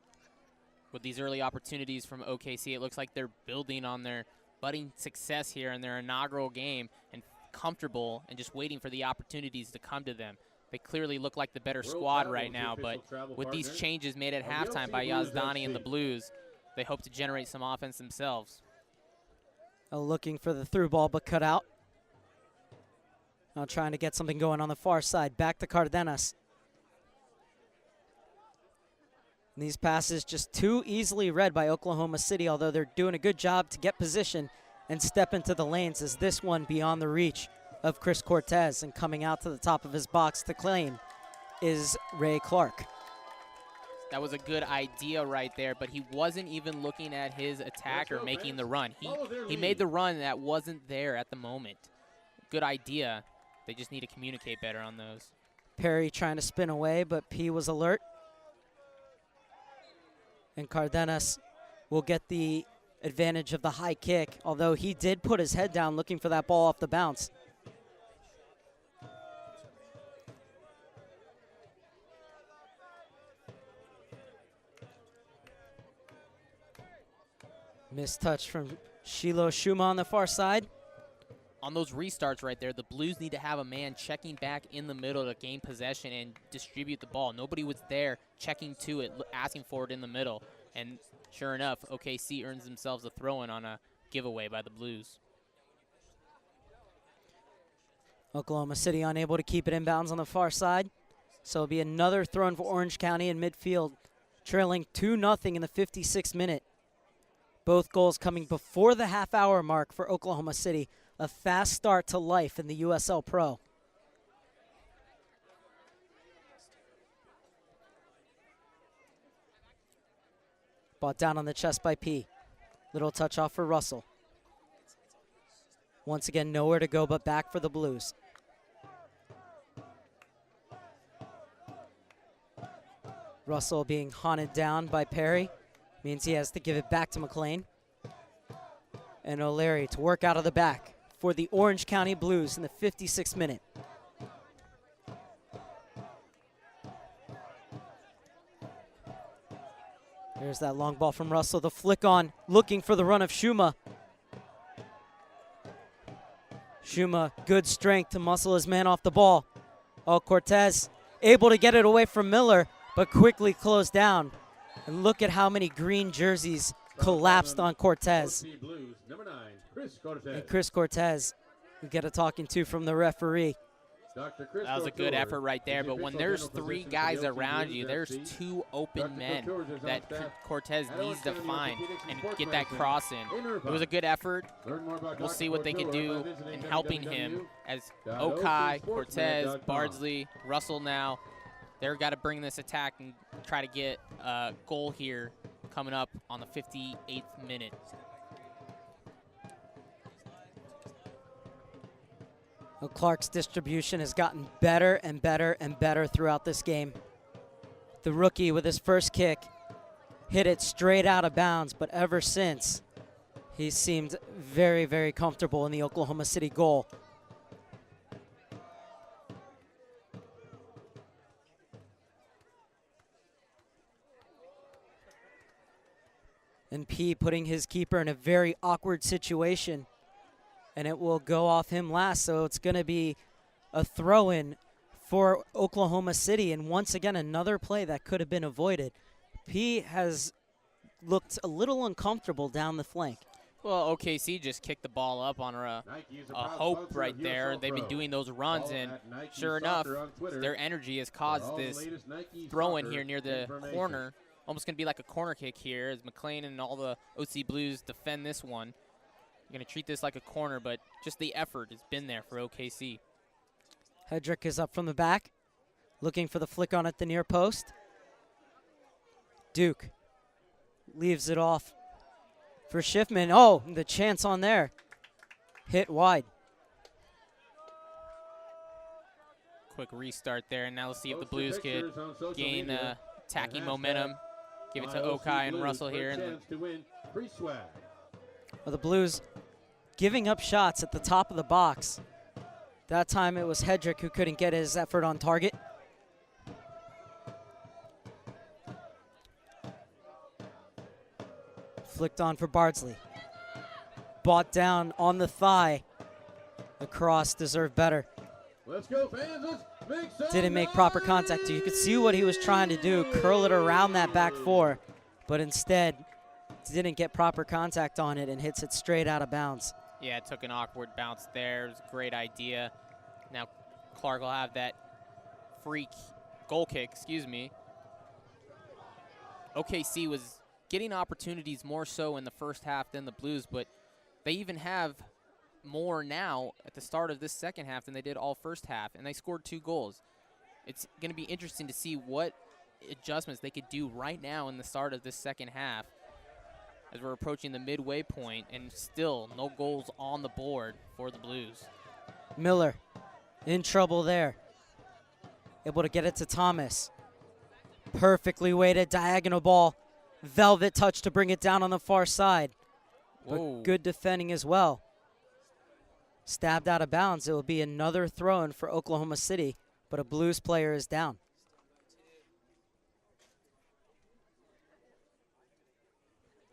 With these early opportunities from OKC, it looks like they're building on their budding success here in their inaugural game and comfortable and just waiting for the opportunities to come to them. They clearly look like the better squad right now, but with these changes made at halftime by Yazdani and the Blues, they hope to generate some offense themselves. Looking for the through ball, but cut out. Now trying to get something going on the far side. Back to Cardenas. And these passes just too easily read by Oklahoma City, although they're doing a good job to get position and step into the lanes, as this one beyond the reach of Chris Cortez, and coming out to the top of his box to claim is Ray Clark. That was a good idea right there, but he wasn't even looking at his attacker making the run. He made the run that wasn't there at the moment. Good idea. They just need to communicate better on those. Perry trying to spin away, but P was alert. And Cardenas will get the advantage of the high kick, although he did put his head down looking for that ball off the bounce. Missed touch from Shiloh Shuma on the far side. On those restarts right there, the Blues need to have a man checking back in the middle to gain possession and distribute the ball. Nobody was there checking to it, asking for it in the middle. And sure enough, OKC earns themselves a throw-in on a giveaway by the Blues. Oklahoma City unable to keep it inbounds on the far side. So it'll be another throw-in for Orange County in midfield, trailing 2-0 in the 56th minute. Both goals coming before the half-hour mark for Oklahoma City. A fast start to life in the USL Pro. Bought down on the chest by P. Little touch off for Russell. Once again, nowhere to go but back for the Blues. Russell being haunted down by Perry. Means he has to give it back to McLean. And O'Leary to work out of the back for the Orange County Blues in the 56th minute. There's that long ball from Russell. The flick on, looking for the run of Shuma. Shuma, good strength to muscle his man off the ball. Oh, Cortez able to get it away from Miller, but quickly closed down. And look at how many green jerseys collapsed on Cortez. Blues, number 9, Chris Cortez. And Chris Cortez, we get a talking to from the referee. That was a good effort right there, but when there's 3 guys around you, there's 2 open men that Cortez needs to find and get that cross in. It was a good effort. We'll see what they can do in helping him as Okai, Cortez, Bardsley, Russell now. They're got to bring this attack and try to get a goal here coming up on the 58th minute. Well, Clark's distribution has gotten better and better and better throughout this game. The rookie with his first kick hit it straight out of bounds, but ever since, he seemed very, very comfortable in the Oklahoma City goal. And P putting his keeper in a very awkward situation. And it will go off him last, so it's going to be a throw-in for Oklahoma City. And once again, another play that could have been avoided. P has looked a little uncomfortable down the flank. Well, OKC just kicked the ball up on a hope right there. They've been doing those runs, and sure enough, their energy has caused this throw-in here near the corner. Almost going to be like a corner kick here as McLean and all the OC Blues defend this one. Going to treat this like a corner, but just the effort has been there for OKC. Hedrick is up from the back, looking for the flick on at the near post. Duke leaves it off for Schiffman. Oh, the chance on there. Hit wide. Quick restart there, and now let's see if the Blues could gain attacking momentum. Give it to Okai and Russell here. Well, the Blues giving up shots at the top of the box. That time it was Hedrick who couldn't get his effort on target. Flicked on for Bardsley. Bought down on the thigh. The cross deserved better. Let's go, fans. Let's make some Didn't make proper contact. You could see what he was trying to do, curl it around that back four, but instead didn't get proper contact on it and hits it straight out of bounds. Yeah, it took an awkward bounce there. It was a great idea. Now Clark will have that free goal kick, excuse me. OKC was getting opportunities more so in the first half than the Blues, but they even have more now at the start of this second half than they did all first half, and they scored 2 goals. It's going to be interesting to see what adjustments they could do right now in the start of this second half as we're approaching the midway point, and still no goals on the board for the Blues. Miller in trouble there. able to get it to Thomas. Perfectly weighted diagonal ball. Velvet touch to bring it down on the far side. Whoa. But good defending as well. Stabbed out of bounds. It will be another throw-in for Oklahoma City, but a Blues player is down.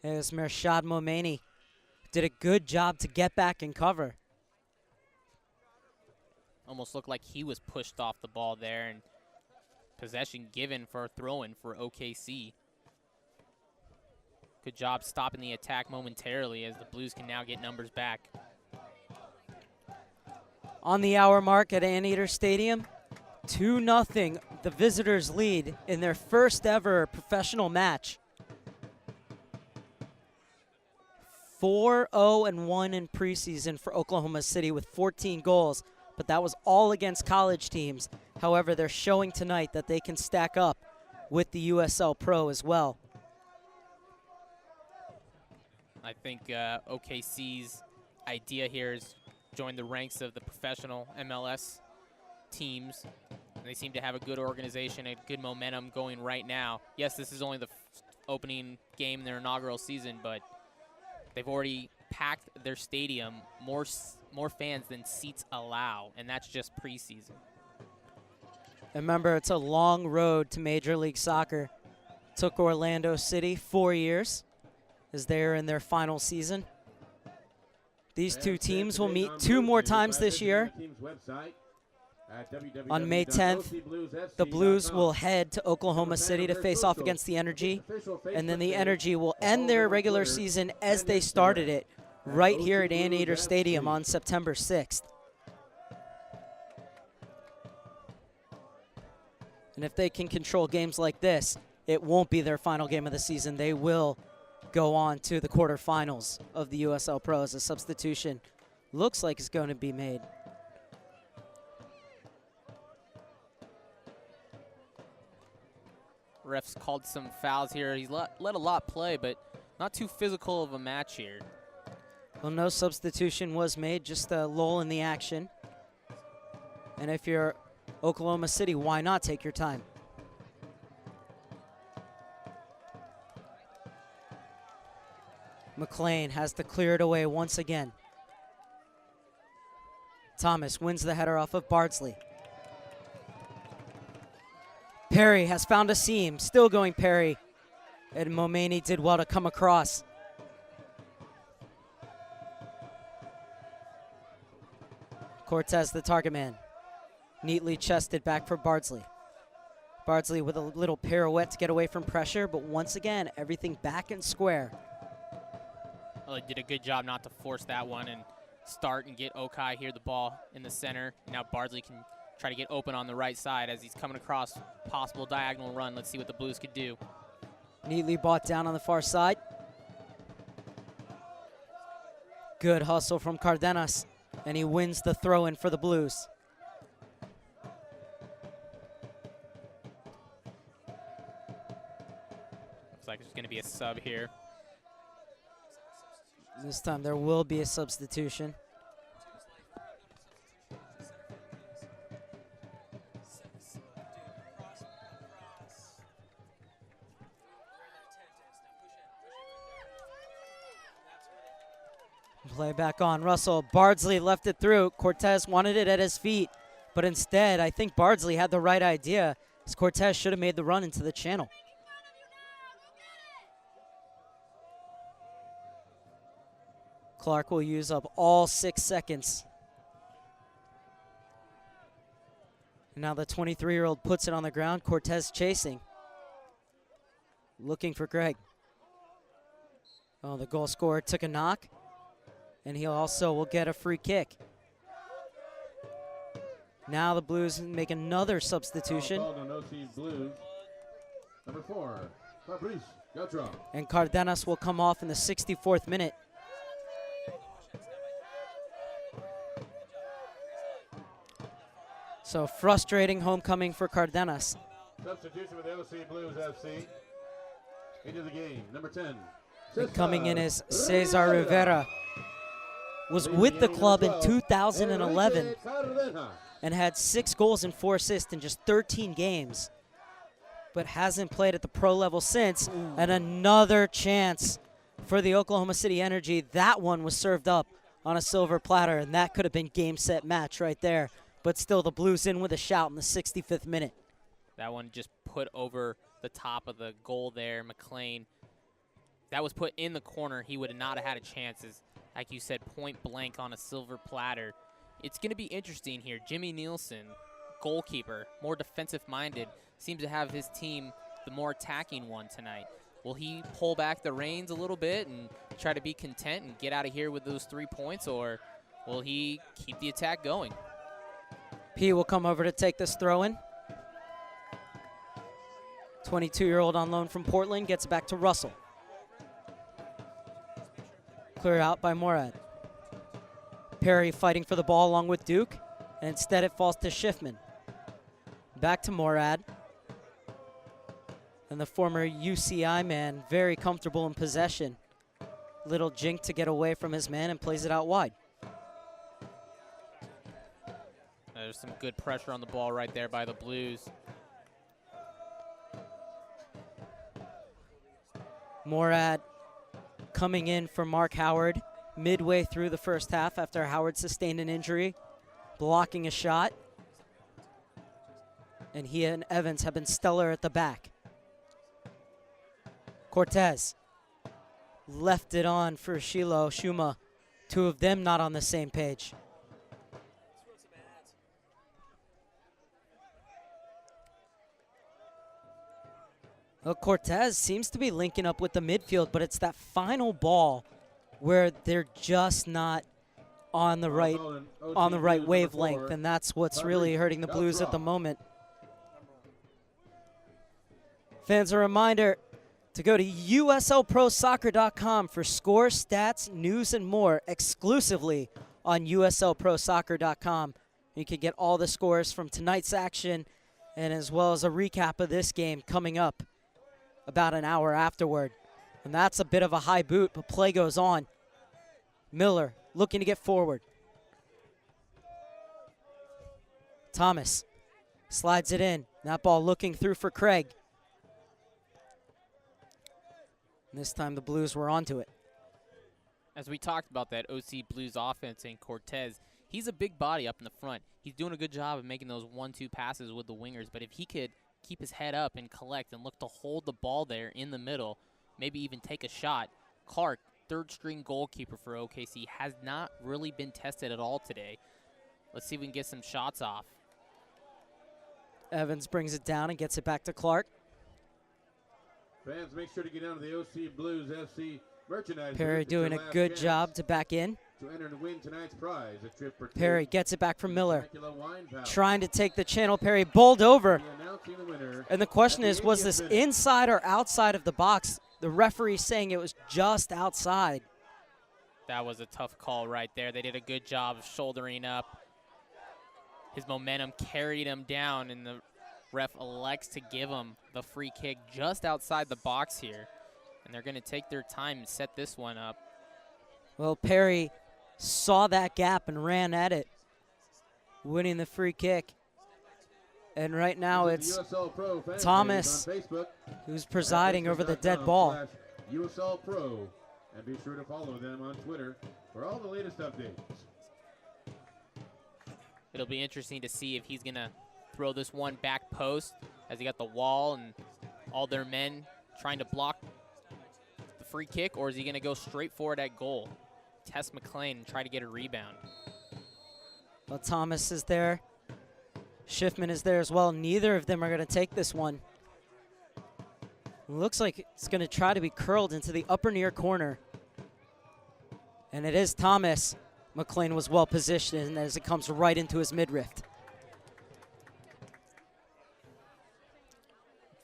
As Mershad Momeni did a good job to get back and cover. Almost looked like he was pushed off the ball there, and possession given for a throw-in for OKC. Good job stopping the attack momentarily as the Blues can now get numbers back. On the hour mark at Anteater Stadium, 2-0, the visitors lead in their first ever professional match. 4-0-1 in preseason for Oklahoma City with 14 goals, but that was all against college teams. However, they're showing tonight that they can stack up with the USL Pro as well. I think OKC's idea here is join the ranks of the professional MLS teams. They seem to have a good organization and good momentum going right now. Yes, this is only the opening game in their inaugural season, but they've already packed their stadium, more fans than seats allow, and that's just preseason. Remember, it's a long road to Major League Soccer. Took Orlando City 4 years as they're in their final season. These two teams will meet 2 more times this year. On May 10th, the Blues will head to Oklahoma City to face off against the Energy, and then the Energy will end their regular season as they started it, right here at Anteater Stadium on September 6th. And if they can control games like this, it won't be their final game of the season. They will go on to the quarterfinals of the USL Pro as a substitution looks like it's going to be made. Refs called some fouls here. He's let a lot play, but not too physical of a match here. Well, no substitution was made, just a lull in the action. And if you're Oklahoma City, why not take your time? McLean has to clear it away once again. Thomas wins the header off of Bardsley. Perry has found a seam, still going Perry. And Momeni did well to come across. Cortez, the target man. Neatly chested back for Bardsley. Bardsley with a little pirouette to get away from pressure, but once again, everything back and square. Well, he did a good job not to force that one and start and get Okai here, the ball in the center. Now Bardsley can try to get open on the right side as he's coming across possible diagonal run. Let's see what the Blues could do. Neatly bought down on the far side. Good hustle from Cardenas, and he wins the throw-in for the Blues. Looks like there's going to be a sub here. This time there will be a substitution. Play back on Russell. Bardsley left it through. Cortez wanted it at his feet, but instead I think Bardsley had the right idea, as Cortez should have made the run into the channel. Clark will use up all 6 seconds. And now the 23-year-old puts it on the ground. Cortez chasing. Looking for Greg. Oh, the goal scorer took a knock. And he also will get a free kick. Now the Blues make another substitution. Blues. Number 4, Fabrice Gautran. And Cardenas will come off in the 64th minute. So frustrating homecoming for Cardenas. Substitution with the OC Blues FC. Into the game, number 10. And coming in is Cesar Rivera. Was with the club in 2011. and had 6 goals and 4 assists in just 13 games, but hasn't played at the pro level since. And another chance for the Oklahoma City Energy. That one was served up on a silver platter, and that could have been game, set, match right there. But still, the Blues in with a shout in the 65th minute. That one just put over the top of the goal there. McLean, that was put in the corner. He would not have had a chance, as, like you said, point blank on a silver platter. It's going to be interesting here. Jimmy Nielsen, goalkeeper, more defensive-minded, seems to have his team the more attacking one tonight. Will he pull back the reins a little bit and try to be content and get out of here with those 3 points, or will he keep the attack going? P will come over to take this throw-in. 22-year-old on loan from Portland gets it back to Russell. Clear out by Morad. Perry fighting for the ball along with Duke, and instead it falls to Schiffman. Back to Morad. And the former UCI man, very comfortable in possession. Little jink to get away from his man and plays it out wide. There's some good pressure on the ball right there by the Blues. Morad coming in for Mark Howard midway through the first half after Howard sustained an injury, blocking a shot. And he and Evans have been stellar at the back. Cortez left it on for Shuma. 2 of them not on the same page. Well, Cortez seems to be linking up with the midfield, but it's that final ball where they're just not on the right wavelength, and that's what's really hurting the Blues at the moment. Fans, a reminder to go to USLProSoccer.com for scores, stats, news, and more exclusively on USLProSoccer.com. You can get all the scores from tonight's action and as well as a recap of this game coming up about an hour afterward. And that's a bit of a high boot, but play goes on. Miller looking to get forward. Thomas slides it in. That ball looking through for Craig. And this time the Blues were onto it. As we talked about that OC Blues offense and Cortez, he's a big body up in the front. He's doing a good job of making those 1-2 passes with the wingers, but if he could keep his head up and collect and look to hold the ball there in the middle, maybe even take a shot. Clark, third-string goalkeeper for OKC, has not really been tested at all today. Let's see if we can get some shots off. Evans brings it down and gets it back to Clark. Fans, make sure to get down to the OC Blues FC merchandise. Perry doing a good job to back in. To enter and win tonight's prize, a trip for Perry gets it back from Miller. Trying to take the channel. Perry bowled over. And the question is, was this inside or outside of the box? The referee saying it was just outside. That was a tough call right there. They did a good job of shouldering up. His momentum carried him down, and the ref elects to give him the free kick just outside the box here. And they're going to take their time and set this one up. Well, Perry saw that gap and ran at it, winning the free kick. And right now it's Thomas who's presiding over the dead ball. USL Pro, and be sure to follow them on Twitter for all the latest updates. It'll be interesting to see if he's going to throw this one back post as he got the wall and all their men trying to block the free kick, or is he going to go straight for it at goal? Test McLean and try to get a rebound. Well, Thomas is there. Schiffman is there as well. Neither of them are going to take this one. Looks like it's going to try to be curled into the upper near corner. And it is Thomas. McLean was well positioned as it comes right into his midriff.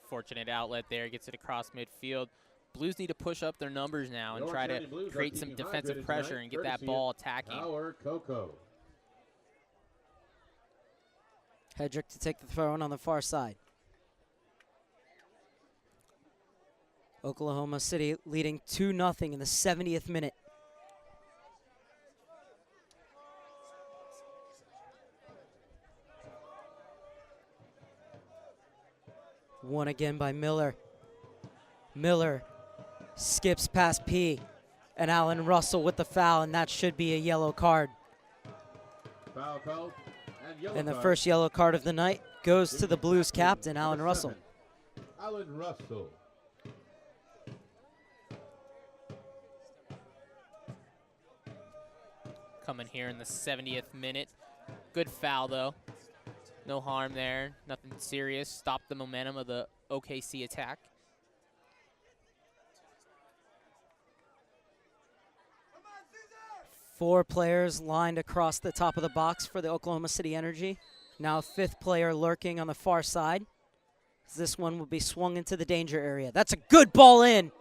Fortunate outlet there, gets it across midfield. Blues need to push up their numbers now and try to create some defensive pressure and get that ball attacking. Hedrick to take the throw in on the far side. Oklahoma City leading 2-0 in the 70th minute. Won again by Miller. Miller skips past P. And Allen Russell with the foul, and that should be a yellow card. Foul call and yellow And the card. first yellow card of the night goes to the Blues captain, Allen Russell. Allen Russell. Coming here in the 70th minute. Good foul, though. No harm there. Nothing serious. Stopped the momentum of the OKC attack. Four players lined across the top of the box for the Oklahoma City Energy. Now fifth player lurking on the far side. This one will be swung into the danger area. That's a good ball in.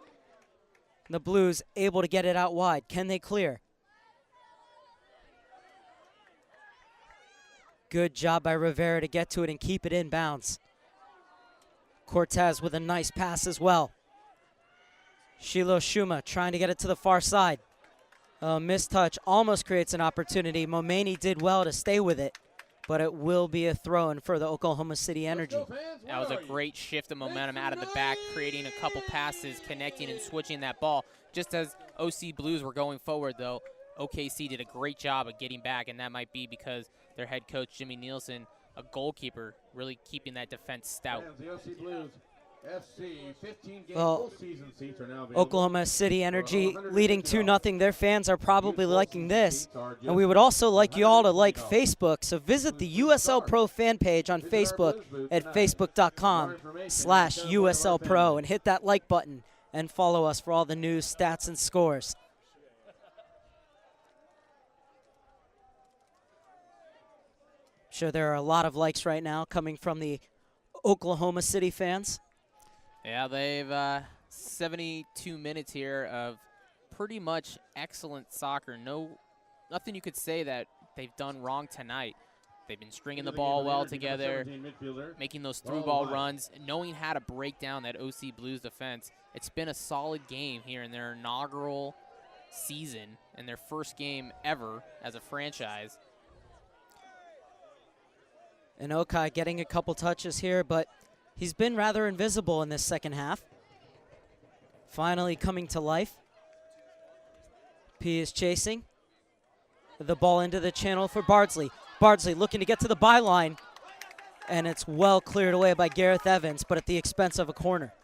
The Blues able to get it out wide. Can they clear? Good job by Rivera to get to it and keep it in bounds. Cortez with a nice pass as well. Shiloh Shuma trying to get it to the far side. Mistouch almost creates an opportunity. Momani did well to stay with it, but it will be a throw-in for the Oklahoma City Energy. That was a great shift of momentum out of the back, creating a couple passes, connecting and switching that ball. Just as OC Blues were going forward, though, OKC did a great job of getting back, and that might be because their head coach, Jimmy Nielsen, a goalkeeper, really keeping that defense stout. The OC Blues FC 15 game Well, full season seats are now available. Oklahoma City Energy leading 2-0. Their fans are probably liking this. And we would also like you all to like Facebook. So visit the USL Pro fan page on Facebook at facebook.com/USL Pro and hit that like button and follow us for all the news, stats, and scores. Sure, there are a lot of likes right now coming from the Oklahoma City fans. Yeah, they've 72 minutes here of pretty much excellent soccer. Nothing you could say that they've done wrong tonight. They've been stringing the ball well together, making those through ball runs, knowing how to break down that OC Blues defense. It's been a solid game here in their inaugural season and their first game ever as a franchise. And Okai getting a couple touches here, but he's been rather invisible in this second half. Finally coming to life. P is chasing. The ball into the channel for Bardsley. Bardsley looking to get to the byline. And it's well cleared away by Gareth Evans, but at the expense of a corner.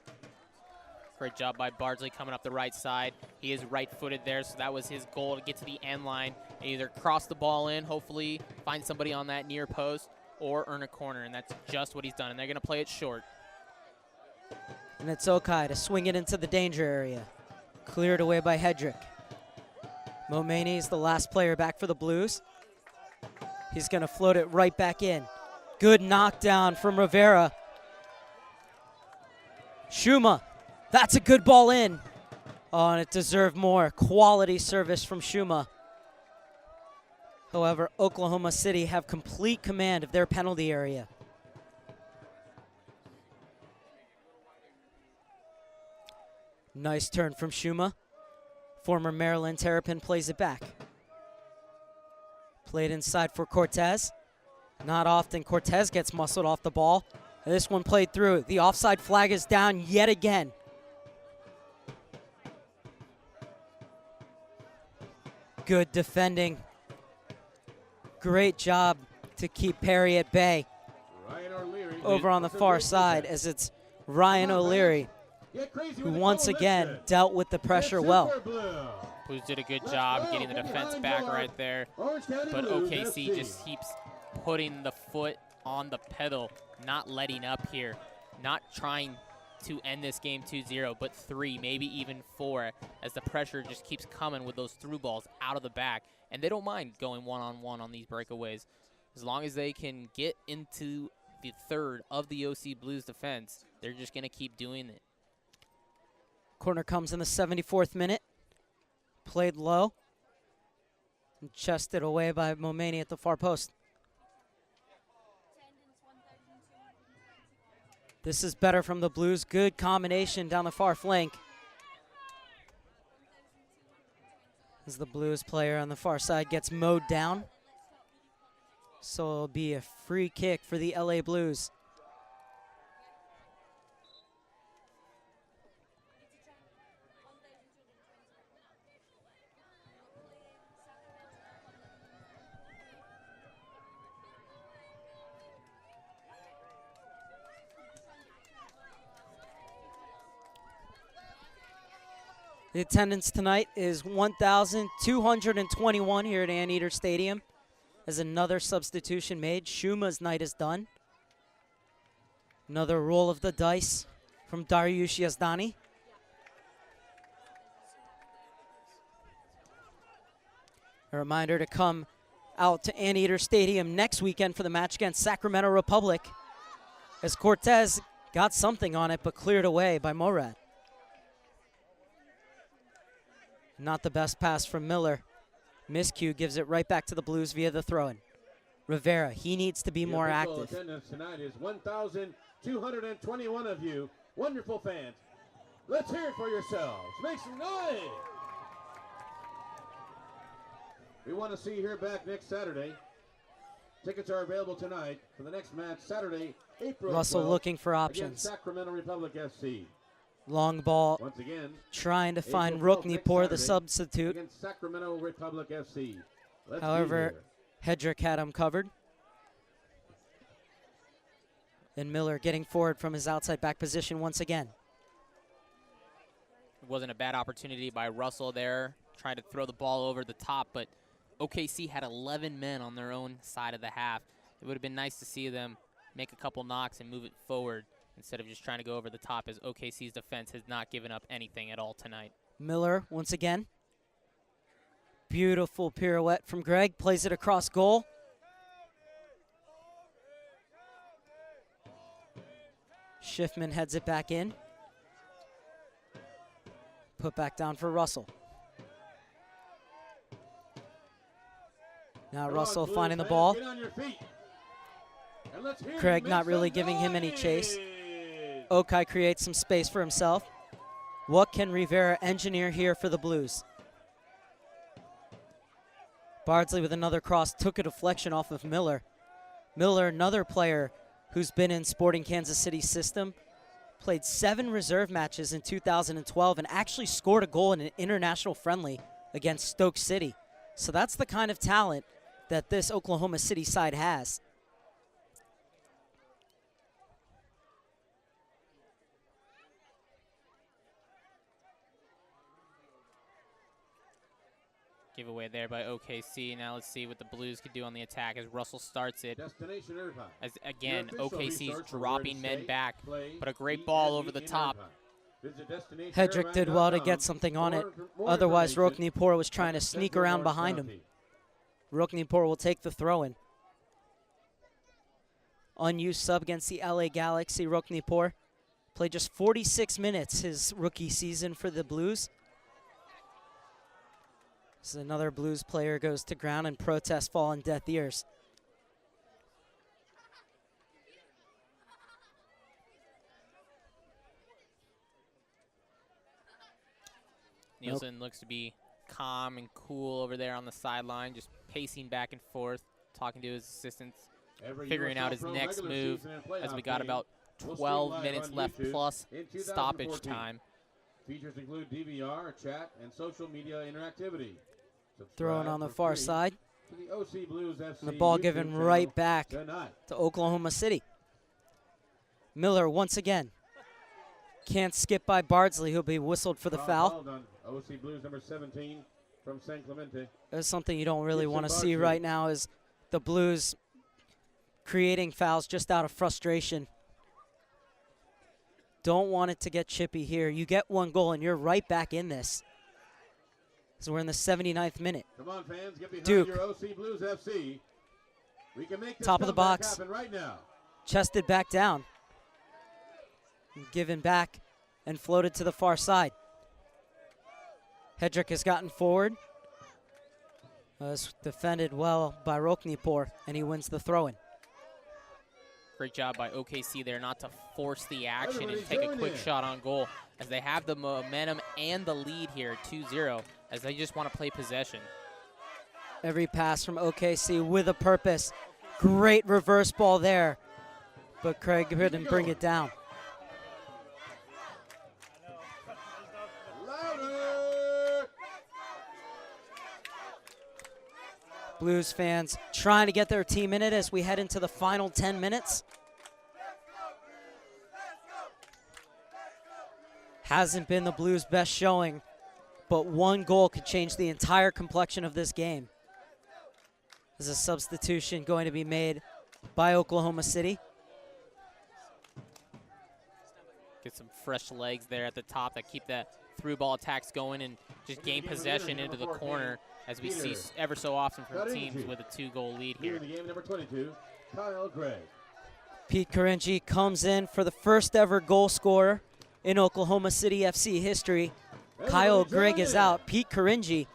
Great job by Bardsley coming up the right side. He is right-footed there, so that was his goal, to get to the end line and either cross the ball in, hopefully find somebody on that near post, or earn a corner, and that's just what he's done, and they're going to play it short. And it's Okai to swing it into the danger area. Cleared away by Hedrick. Momani is the last player back for the Blues. He's going to float it right back in. Good knockdown from Rivera. Shuma, that's a good ball in. Oh, and it deserved more. Quality service from Shuma. However, Oklahoma City have complete command of their penalty area. Nice turn from Shuma. Former Maryland Terrapin plays it back. Played inside for Cortez. Not often Cortez gets muscled off the ball. And this one played through. The offside flag is down yet again. Good defending. Great job to keep Perry at bay. Over on the far side, as it's Ryan O'Leary, who once again dealt with the pressure well. Blues did a good job getting the defense back right there, but OKC just keeps putting the foot on the pedal, not letting up here, not trying to end this game 2-0, but 3, maybe even 4, as the pressure just keeps coming with those through balls out of the back. And they don't mind going one-on-one on these breakaways. As long as they can get into the third of the OC Blues defense, they're just going to keep doing it. Corner comes in the 74th minute. Played low. And chested away by Momani at the far post. This is better from the Blues. Good combination down the far flank. As the Blues player on the far side gets mowed down. So it'll be a free kick for the LA Blues. The attendance tonight is 1,221 here at Anteater Stadium as another substitution made. Shuma's night is done. Another roll of the dice from Dariush Yazdani. A reminder to come out to Anteater Stadium next weekend for the match against Sacramento Republic, as Cortez got something on it but cleared away by Morad. Not the best pass from Miller. Miscue gives it right back to the Blues via the throw-in. Rivera, he needs to be more active. Attendance tonight is 1,221 of you. Wonderful fans. Let's hear it for yourselves. Make some noise. We want to see you here back next Saturday. Tickets are available tonight for the next match, Saturday, April Russell 12th, looking for options. Sacramento Republic FC. Long ball, Once again, trying to find April 12th, Ruknipur, the next Saturday, substitute. against Sacramento Republic FC. Let's However, Hedrick had him covered. And Miller getting forward from his outside back position once again. It wasn't a bad opportunity by Russell there, trying to throw the ball over the top, but OKC had 11 men on their own side of the half. It would have been nice to see them make a couple knocks and move it forward instead of just trying to go over the top, as OKC's defense has not given up anything at all tonight. Miller once again. Beautiful pirouette from Greg, plays it across goal. Schiffman heads it back in. Put back down for Russell. Now Russell finding the ball. Craig not really giving him any chase. Okai creates some space for himself. What can Rivera engineer here for the Blues? Bardsley with another cross, took a deflection off of Miller. Miller, another player who's been in Sporting Kansas City's system, played 7 reserve matches in 2012 and actually scored a goal in an international friendly against Stoke City. So that's the kind of talent that this Oklahoma City side has. Giveaway there by OKC. Now let's see what the Blues could do on the attack as Russell starts it. As again, OKC's dropping men back, but a great ball over the top. Hedrick did well to get something on it. Otherwise, Ruknipur was trying to sneak around behind him. Ruknipur will take the throw-in. Unused sub against the LA Galaxy, Ruknipur. Played just 46 minutes his rookie season for the Blues. This is another Blues player goes to ground and protests fall on deaf ears. Nielsen looks to be calm and cool over there on the sideline, just pacing back and forth, talking to his assistants, figuring out his next move as we got about 12 minutes left plus stoppage time. Features include DVR, chat, and social media interactivity. Thrown on the far side. The OC Blues FC and the ball given right back to Oklahoma City. Miller once again. Can't skip by Bardsley, who'll be whistled for the foul. OC Blues number 17 from San Clemente. That's something you don't really want to see right now, is the Blues creating fouls just out of frustration. Don't want it to get chippy here. You get one goal and you're right back in this. So we're in the 79th minute. Come on, fans, get behind Duke. your OC Blues FC. We can make this Top of the box. happen right now. Chested back down. Given back and floated to the far side. Hedrick has gotten forward. Was defended well by Ruknipur, and he wins the throw-in. Great job by OKC there not to force the action and take a quick shot on goal, as they have the momentum and the lead here, 2-0, as they just want to play possession. Every pass from OKC with a purpose. Great reverse ball there, but Craig couldn't bring it down. Blues fans trying to get their team in it as we head into the final 10 minutes. Hasn't been the Blues' best showing but one goal could change the entire complexion of this game. There's a substitution going to be made by Oklahoma City. Get some fresh legs there at the top that keep that through ball attacks going and just gain possession into the corner, as we see ever so often from teams with a 2-goal lead here. Game number 22, Kyle Gregg. Pete Karinji comes in for the first ever goal scorer in Oklahoma City FC history. Kyle Gregg is out. Pete Karinji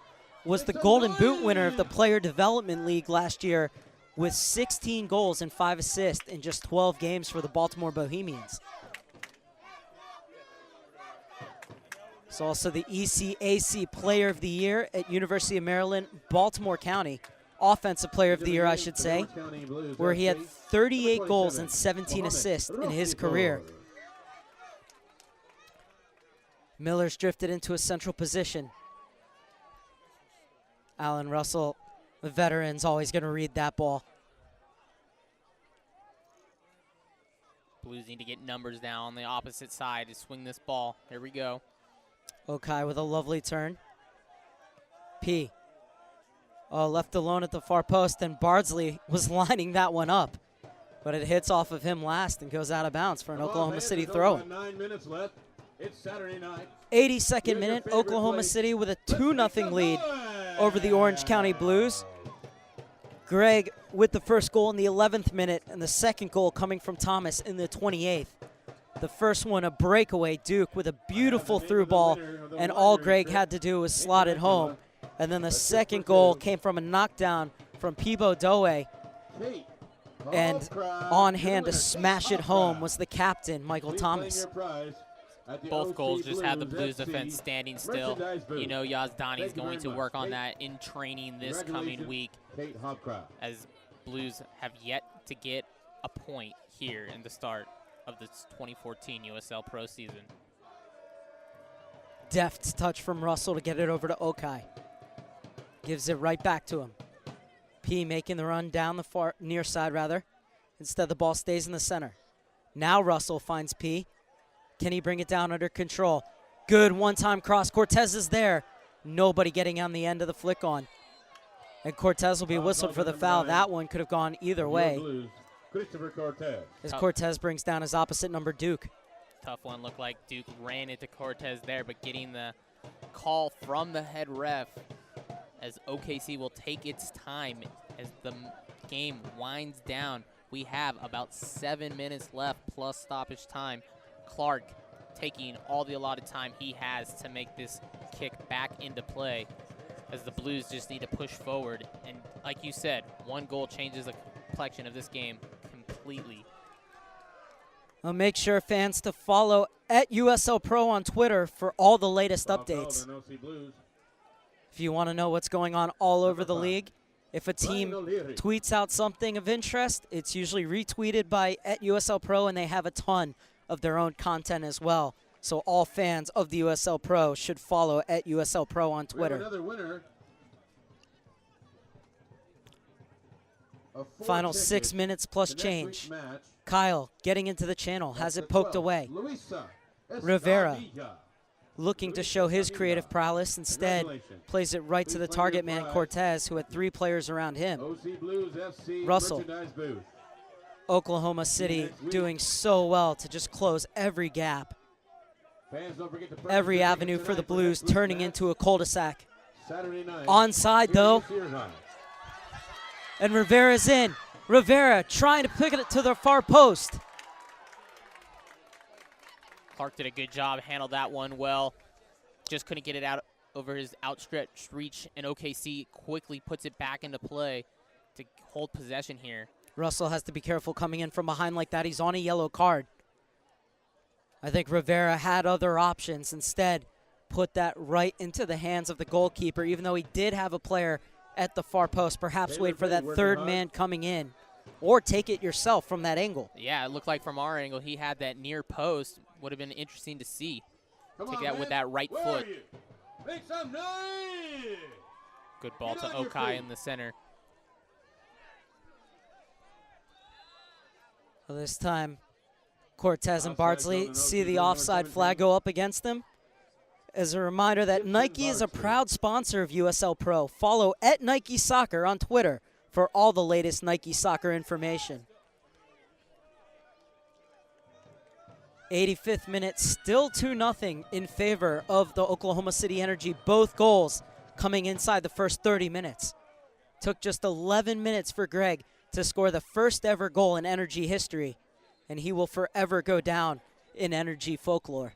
was the Golden Boot winner of the Player Development League last year with 16 goals and 5 assists in just 12 games for the Baltimore Bohemians. He's also the ECAC Player of the Year at University of Maryland, Baltimore County. Offensive Player of the Year, I should say, where he had 38 goals and 17 assists in his career. Miller's drifted into a central position. Alan Russell, the veteran's always going to read that ball. Blues need to get numbers down on the opposite side to swing this ball. Here we go. Okai with a lovely turn. P. Oh, left alone at the far post, and Bardsley was lining that one up. But it hits off of him last and goes out of bounds for an Oklahoma City throw. 9 minutes left. It's Saturday night. 82nd minute, Oklahoma City with a 2-0 lead over the Orange County Blues. Gregg with the first goal in the 11th minute, and the second goal coming from Thomas in the 28th. The first one, a breakaway Duke with a beautiful through ball, and all Gregg had to do was slot it home. And then the second goal came from a knockdown from Peebo Doe, and on hand to smash it home was the captain, Michael Thomas. Both goals just had the Blues defense standing still. You know Yazdani's going to work on that in training this coming week, as Blues have yet to get a point here in the start of the 2014 USL Pro season. Deft touch from Russell to get it over to Okai. Gives it right back to him. P making the run down the far near side rather. Instead the ball stays in the center. Now Russell finds P. Can he bring it down under control? Good one-time cross. Cortez is there. Nobody getting on the end of the flick on. And Cortez will be whistled for the foul. That one could have gone either way. As Cortez brings down his opposite number, Duke. Tough one. Looked like Duke ran into Cortez there, but getting the call from the head ref, as OKC will take its time as the game winds down. We have about 7 minutes left plus stoppage time. Clark taking all the allotted time he has to make this kick back into play, as the Blues just need to push forward. And like you said, one goal changes the complexion of this game completely. I'll make sure fans to follow at USL Pro on Twitter for all the latest updates. If you want to know what's going on all over the league, if a team tweets out something of interest, it's usually retweeted by at USL Pro, and they have a ton of their own content as well. So all fans of the USL Pro should follow at USL Pro on Twitter. Another winner. Final 6 minutes plus change. Kyle getting into the channel, has it poked away. Rivera looking to show his creative prowess, instead plays it right to the target man, Cortez, who had 3 players around him. Russell. Oklahoma City doing so well to just close every gap. Every avenue for the Blues turning into a cul-de-sac. Onside though. And Rivera's in. Rivera trying to pick it to the far post. Clark did a good job, handled that one well. Just couldn't get it out over his outstretched reach, and OKC quickly puts it back into play to hold possession here. Russell has to be careful coming in from behind like that. He's on a yellow card. I think Rivera had other options. Instead, put that right into the hands of the goalkeeper, even though he did have a player at the far post. Perhaps wait for that third man coming in, or take it yourself from that angle. Yeah, it looked like from our angle he had that near post. Would have been interesting to see. Take that with that right foot. Make some noise! Good ball to Okai in the center. Well, this time, Cortez and Bardsley see the offside flag go up against them, As a reminder that Nike is a proud sponsor of USL Pro. Follow @Nike Soccer on Twitter for all the latest Nike Soccer information. 85th minute, still 2-0 in favor of the Oklahoma City Energy. Both goals coming inside the first 30 minutes. Took just 11 minutes for Greg to score the first ever goal in Energy history, and he will forever go down in Energy folklore.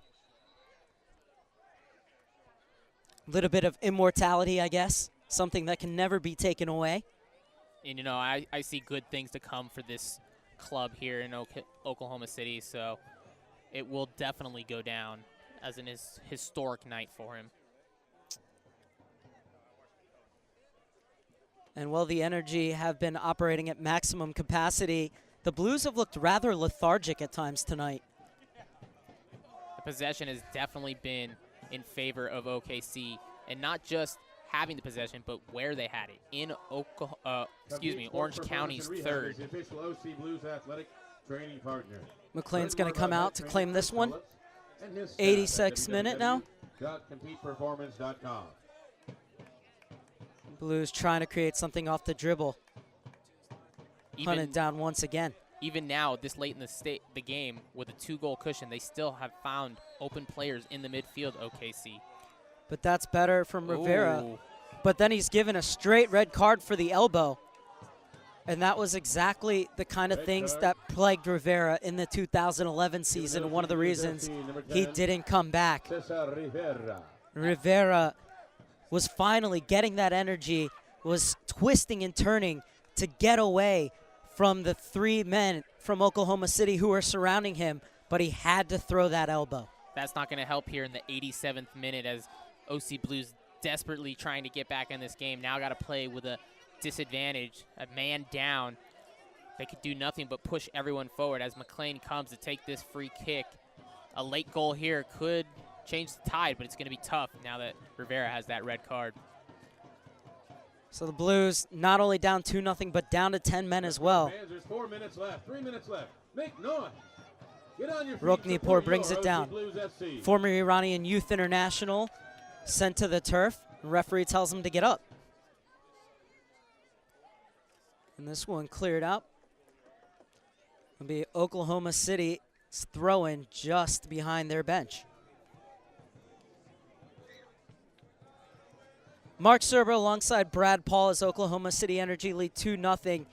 A little bit of immortality, I guess, something that can never be taken away. And, you know, I see good things to come for this club here in Oklahoma City, so it will definitely go down as an historic night for him. And while the Energy have been operating at maximum capacity, the Blues have looked rather lethargic at times tonight. The possession has definitely been in favor of OKC, and not just having the possession, but where they had it in Orange County's third. McLean's going to come out to claim this one. 86th minute now. Blues trying to create something off the dribble. Hunt it down once again. Even now, this late in the game, with a 2-goal cushion, they still have found open players in the midfield, OKC. But that's better from Rivera. Ooh. But then he's given a straight red card for the elbow. And that was exactly the kind of things that plagued Rivera in the 2011 season. One of the reasons he didn't come back. Rivera was finally getting that energy, was twisting and turning to get away from the 3 men from Oklahoma City who were surrounding him, but he had to throw that elbow. That's not going to help here in the 87th minute as OC Blues desperately trying to get back in this game. Now got to play with a disadvantage, a man down. They could do nothing but push everyone forward as McLean comes to take this free kick. A late goal here could change the tide, but it's going to be tough now that Rivera has that red card. So the Blues not only down 2-0, but down to 10 men as well. There's 4 minutes left. 3 minutes left. Make noise. Get on your feet. Roknipur brings it down. Former Iranian youth international sent to the turf. The referee tells him to get up. And this one cleared up. It'll be Oklahoma City's throw-in just behind their bench. Mark Serber alongside Brad Paul as Oklahoma City Energy lead 2-0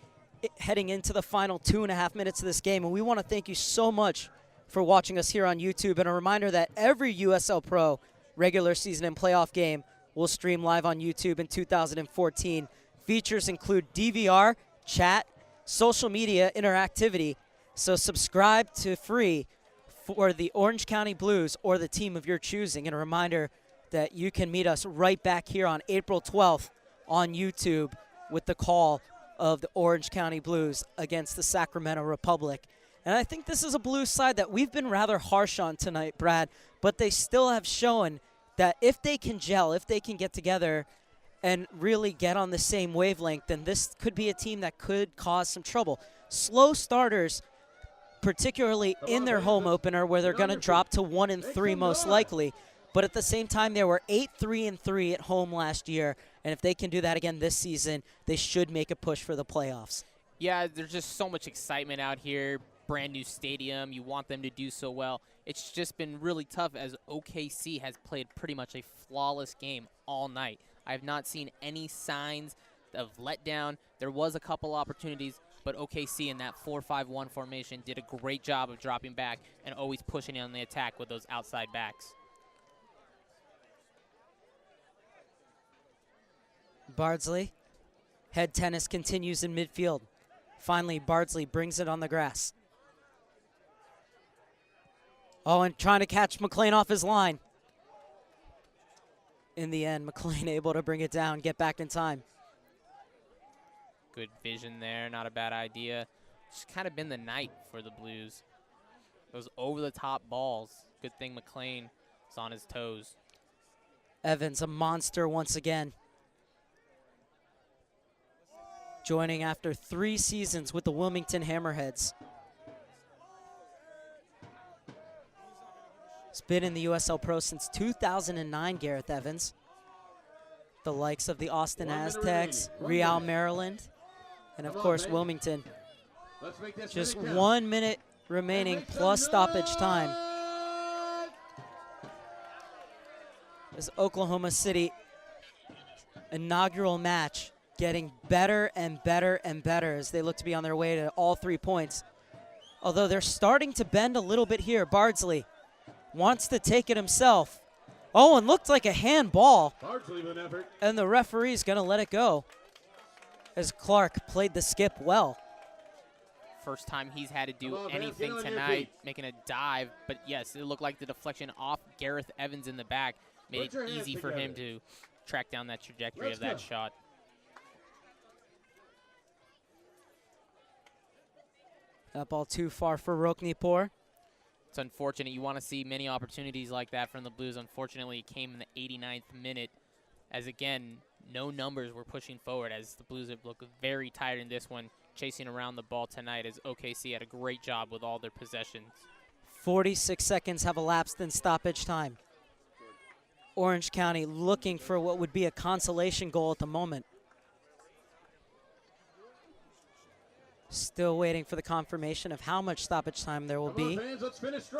heading into the final 2.5 minutes of this game. And we want to thank you so much for watching us here on YouTube. And a reminder that every USL Pro regular season and playoff game will stream live on YouTube in 2014. Features include DVR, chat, social media interactivity. So subscribe to free for the Orange County Blues or the team of your choosing. And a reminder that you can meet us right back here on April 12th on YouTube with the call of the Orange County Blues against the Sacramento Republic. And I think this is a Blues side that we've been rather harsh on tonight, Brad, but they still have shown that if they can gel, if they can get together and really get on the same wavelength, then this could be a team that could cause some trouble. Slow starters, particularly in their home opener where they're going to drop to 1-3 most likely. But at the same time, they were 8-3-3 at home last year, and if they can do that again this season, they should make a push for the playoffs. Yeah, there's just so much excitement out here. Brand new stadium. You want them to do so well. It's just been really tough as OKC has played pretty much a flawless game all night. I have not seen any signs of letdown. There was a couple opportunities, but OKC in that 4-5-1 formation did a great job of dropping back and always pushing in on the attack with those outside backs. Bardsley, head tennis continues in midfield. Finally, Bardsley brings it on the grass. Oh, and trying to catch McLean off his line. In the end, McLean able to bring it down, get back in time. Good vision there, not a bad idea. It's kind of been the night for the Blues. Those over-the-top balls. Good thing McLean is on his toes. Evans, a monster once again. Joining after 3 seasons with the Wilmington Hammerheads. He's been in the USL Pro since 2009, Gareth Evans. The likes of the Austin Aztecs, Real Maryland, and of course Wilmington. Just 1 minute remaining plus stoppage time. This Oklahoma City inaugural match getting better and better and better as they look to be on their way to all 3 points. Although they're starting to bend a little bit here. Bardsley wants to take it himself. Oh, and looked like a handball. And the referee's going to let it go as Clark played the skip well. First time he's had to do anything tonight, making a dive. But yes, it looked like the deflection off Gareth Evans in the back made it easy for him to track down that trajectory of that shot. That ball too far for Roknipor. It's unfortunate. You want to see many opportunities like that from the Blues. Unfortunately, it came in the 89th minute as, again, no numbers were pushing forward as the Blues have looked very tired in this one, chasing around the ball tonight as OKC had a great job with all their possessions. 46 seconds have elapsed in stoppage time. Orange County looking for what would be a consolation goal at the moment. Still waiting for the confirmation of how much stoppage time there will be.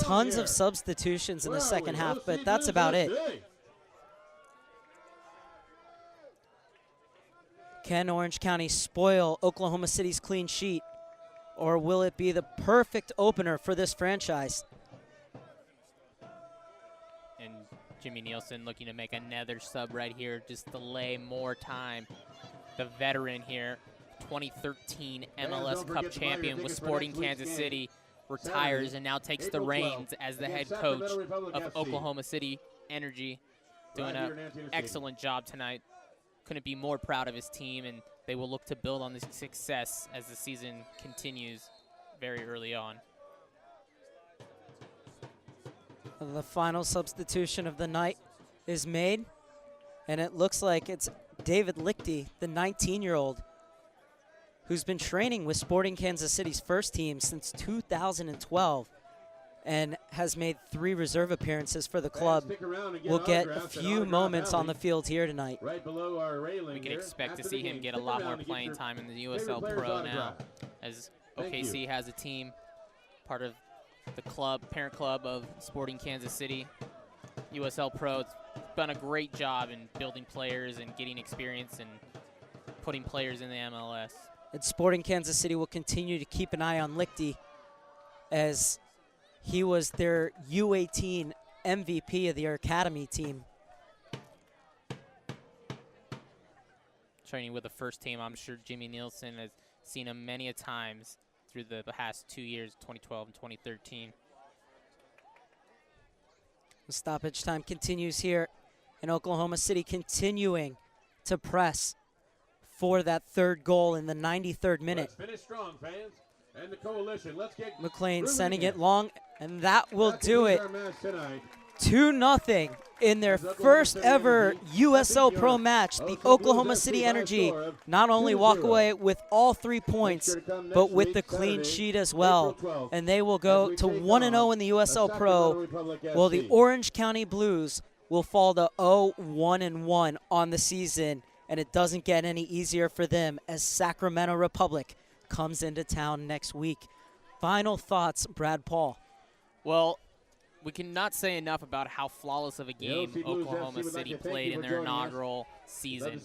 Tons of substitutions in the second half, but that's about it. Can Orange County spoil Oklahoma City's clean sheet, or will it be the perfect opener for this franchise? And Jimmy Nielsen looking to make another sub right here, just delay more time. The veteran here, 2013 MLS Cup champion with Sporting Kansas City, retires and now takes the reins as the head coach of Oklahoma City Energy, doing an excellent job tonight. Couldn't be more proud of his team, and they will look to build on this success as the season continues very early on. The final substitution of the night is made, and it looks like it's David Lichty, the 19-year-old, who's been training with Sporting Kansas City's first team since 2012 and has made 3 reserve appearances for the club. We'll get a few moments on the field here tonight. We can expect to see him get a lot more playing time in the USL Pro now, as OKC has a team, part of the club, parent club of Sporting Kansas City. USL Pro has done a great job in building players and getting experience and putting players in the MLS. And Sporting Kansas City will continue to keep an eye on Lichty, as he was their U18 MVP of their academy team. Training with the first team, I'm sure Jimmy Nielsen has seen him many a times through the past 2 years, 2012 and 2013. The stoppage time continues here, and Oklahoma City continuing to press for that third goal in the 93rd minute. Let's finish strong, fans. And the coalition, let's get McLean sending it long, and that will do it. 2-0 in their first ever USL Pro match. The Oklahoma City Energy not only walk away with all 3 points, but with the clean sheet as well. And they will go to 1-0 in the USL Pro, while the Orange County Blues will fall to 0-1-1 on the season. And it doesn't get any easier for them as Sacramento Republic comes into town next week. Final thoughts, Brad Paul. Well, we cannot say enough about how flawless of a game Oklahoma City played in their inaugural season.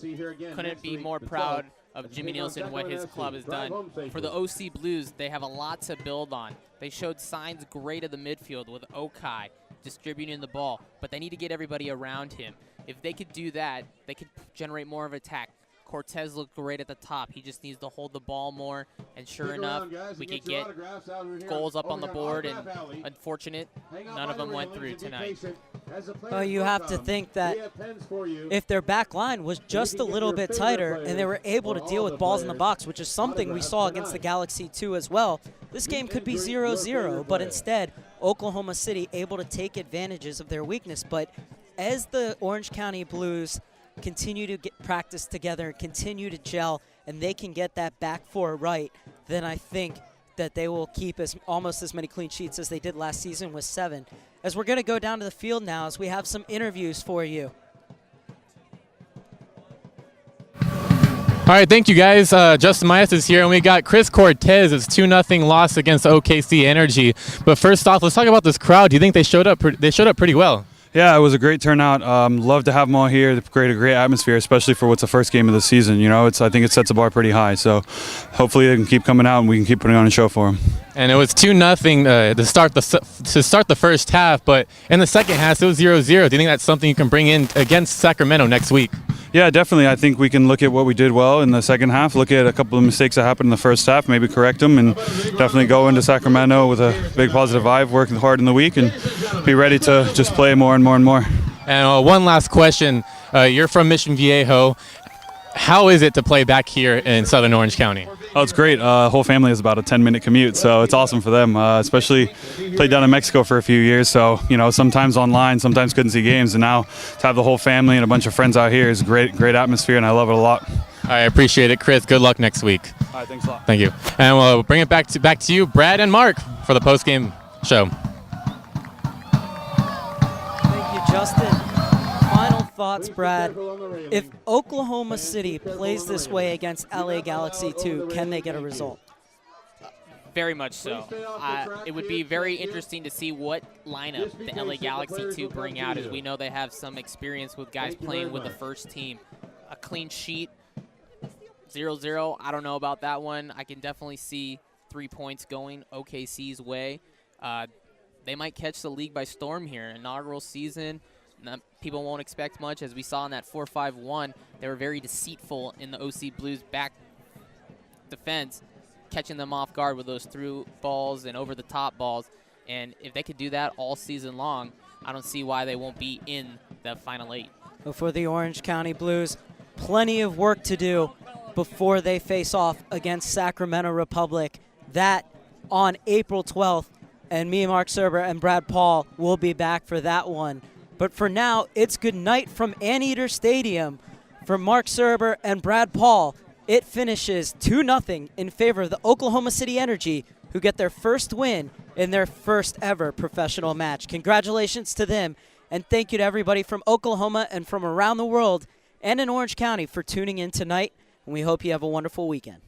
Couldn't be more proud of Jimmy Nielsen and what his club has done. For the OC Blues, they have a lot to build on. They showed signs great at the midfield with Okai distributing the ball, but they need to get everybody around him. If they could do that, they could generate more of an attack. Cortez looked great at the top. He just needs to hold the ball more, and sure enough, we could get goals up on the board, and unfortunate, none of them went through tonight. Well, you have to think that if their back line was just a little bit tighter and they were able to deal with balls in the box, which is something we saw against the Galaxy 2 as well, this game could be 0-0, but instead, Oklahoma City able to take advantages of their weakness. But as the Orange County Blues continue to get practice together, continue to gel, and they can get that back four right, then I think that they will keep almost as many clean sheets as they did last season with 7. As we're going to go down to the field now, as we have some interviews for you. All right, thank you guys. Justin Myers is here, and we got Chris Cortez. It's 2-0 loss against OKC Energy. But first off, let's talk about this crowd. Do you think they showed up? They showed up pretty well. Yeah, it was a great turnout. Love to have them all here. They create a great atmosphere, especially for what's the first game of the season. You know, I think it sets the bar pretty high. So hopefully they can keep coming out and we can keep putting on a show for them. And it was 2-0 to start the first half, but in the second half it was 0-0. Do you think that's something you can bring in against Sacramento next week? Yeah, definitely. I think we can look at what we did well in the second half, look at a couple of mistakes that happened in the first half, maybe correct them, and definitely go into Sacramento with a big positive vibe, working hard in the week, and be ready to just play more and more and more. And one last question. You're from Mission Viejo. How is it to play back here in Southern Orange County? Oh, it's great. Whole family has about a 10-minute commute, so it's awesome for them. Especially played down in Mexico for a few years, so sometimes online, sometimes couldn't see games, and now to have the whole family and a bunch of friends out here is a great atmosphere, and I love it a lot. I appreciate it, Chris. Good luck next week. All right, thanks a lot. Thank you. And we'll bring it back to you, Brad and Mark, for the post-game show. Thank you, Justin. Final thoughts, Brad. If Oklahoma City plays this way against LA Galaxy 2, can they get a result? Very much so. It would be very interesting to see what lineup the LA Galaxy 2 bring out, as we know they have some experience with guys playing with the first team. A clean sheet, 0-0, I don't know about that one. I can definitely see 3 points going OKC's way. They might catch the league by storm here. Inaugural season. People won't expect much. As we saw in that 4-5-1, they were very deceitful in the OC Blues back defense, catching them off guard with those through balls and over-the-top balls. And if they could do that all season long, I don't see why they won't be in the Final 8. Well, for the Orange County Blues, plenty of work to do before they face off against Sacramento Republic. That on April 12th, and me, Mark Serber, and Brad Paul will be back for that one. But for now, it's good night from Anteater Stadium. For Mark Serber and Brad Paul, it finishes 2-0 in favor of the Oklahoma City Energy, who get their first win in their first ever professional match. Congratulations to them, and thank you to everybody from Oklahoma and from around the world and in Orange County for tuning in tonight, and we hope you have a wonderful weekend.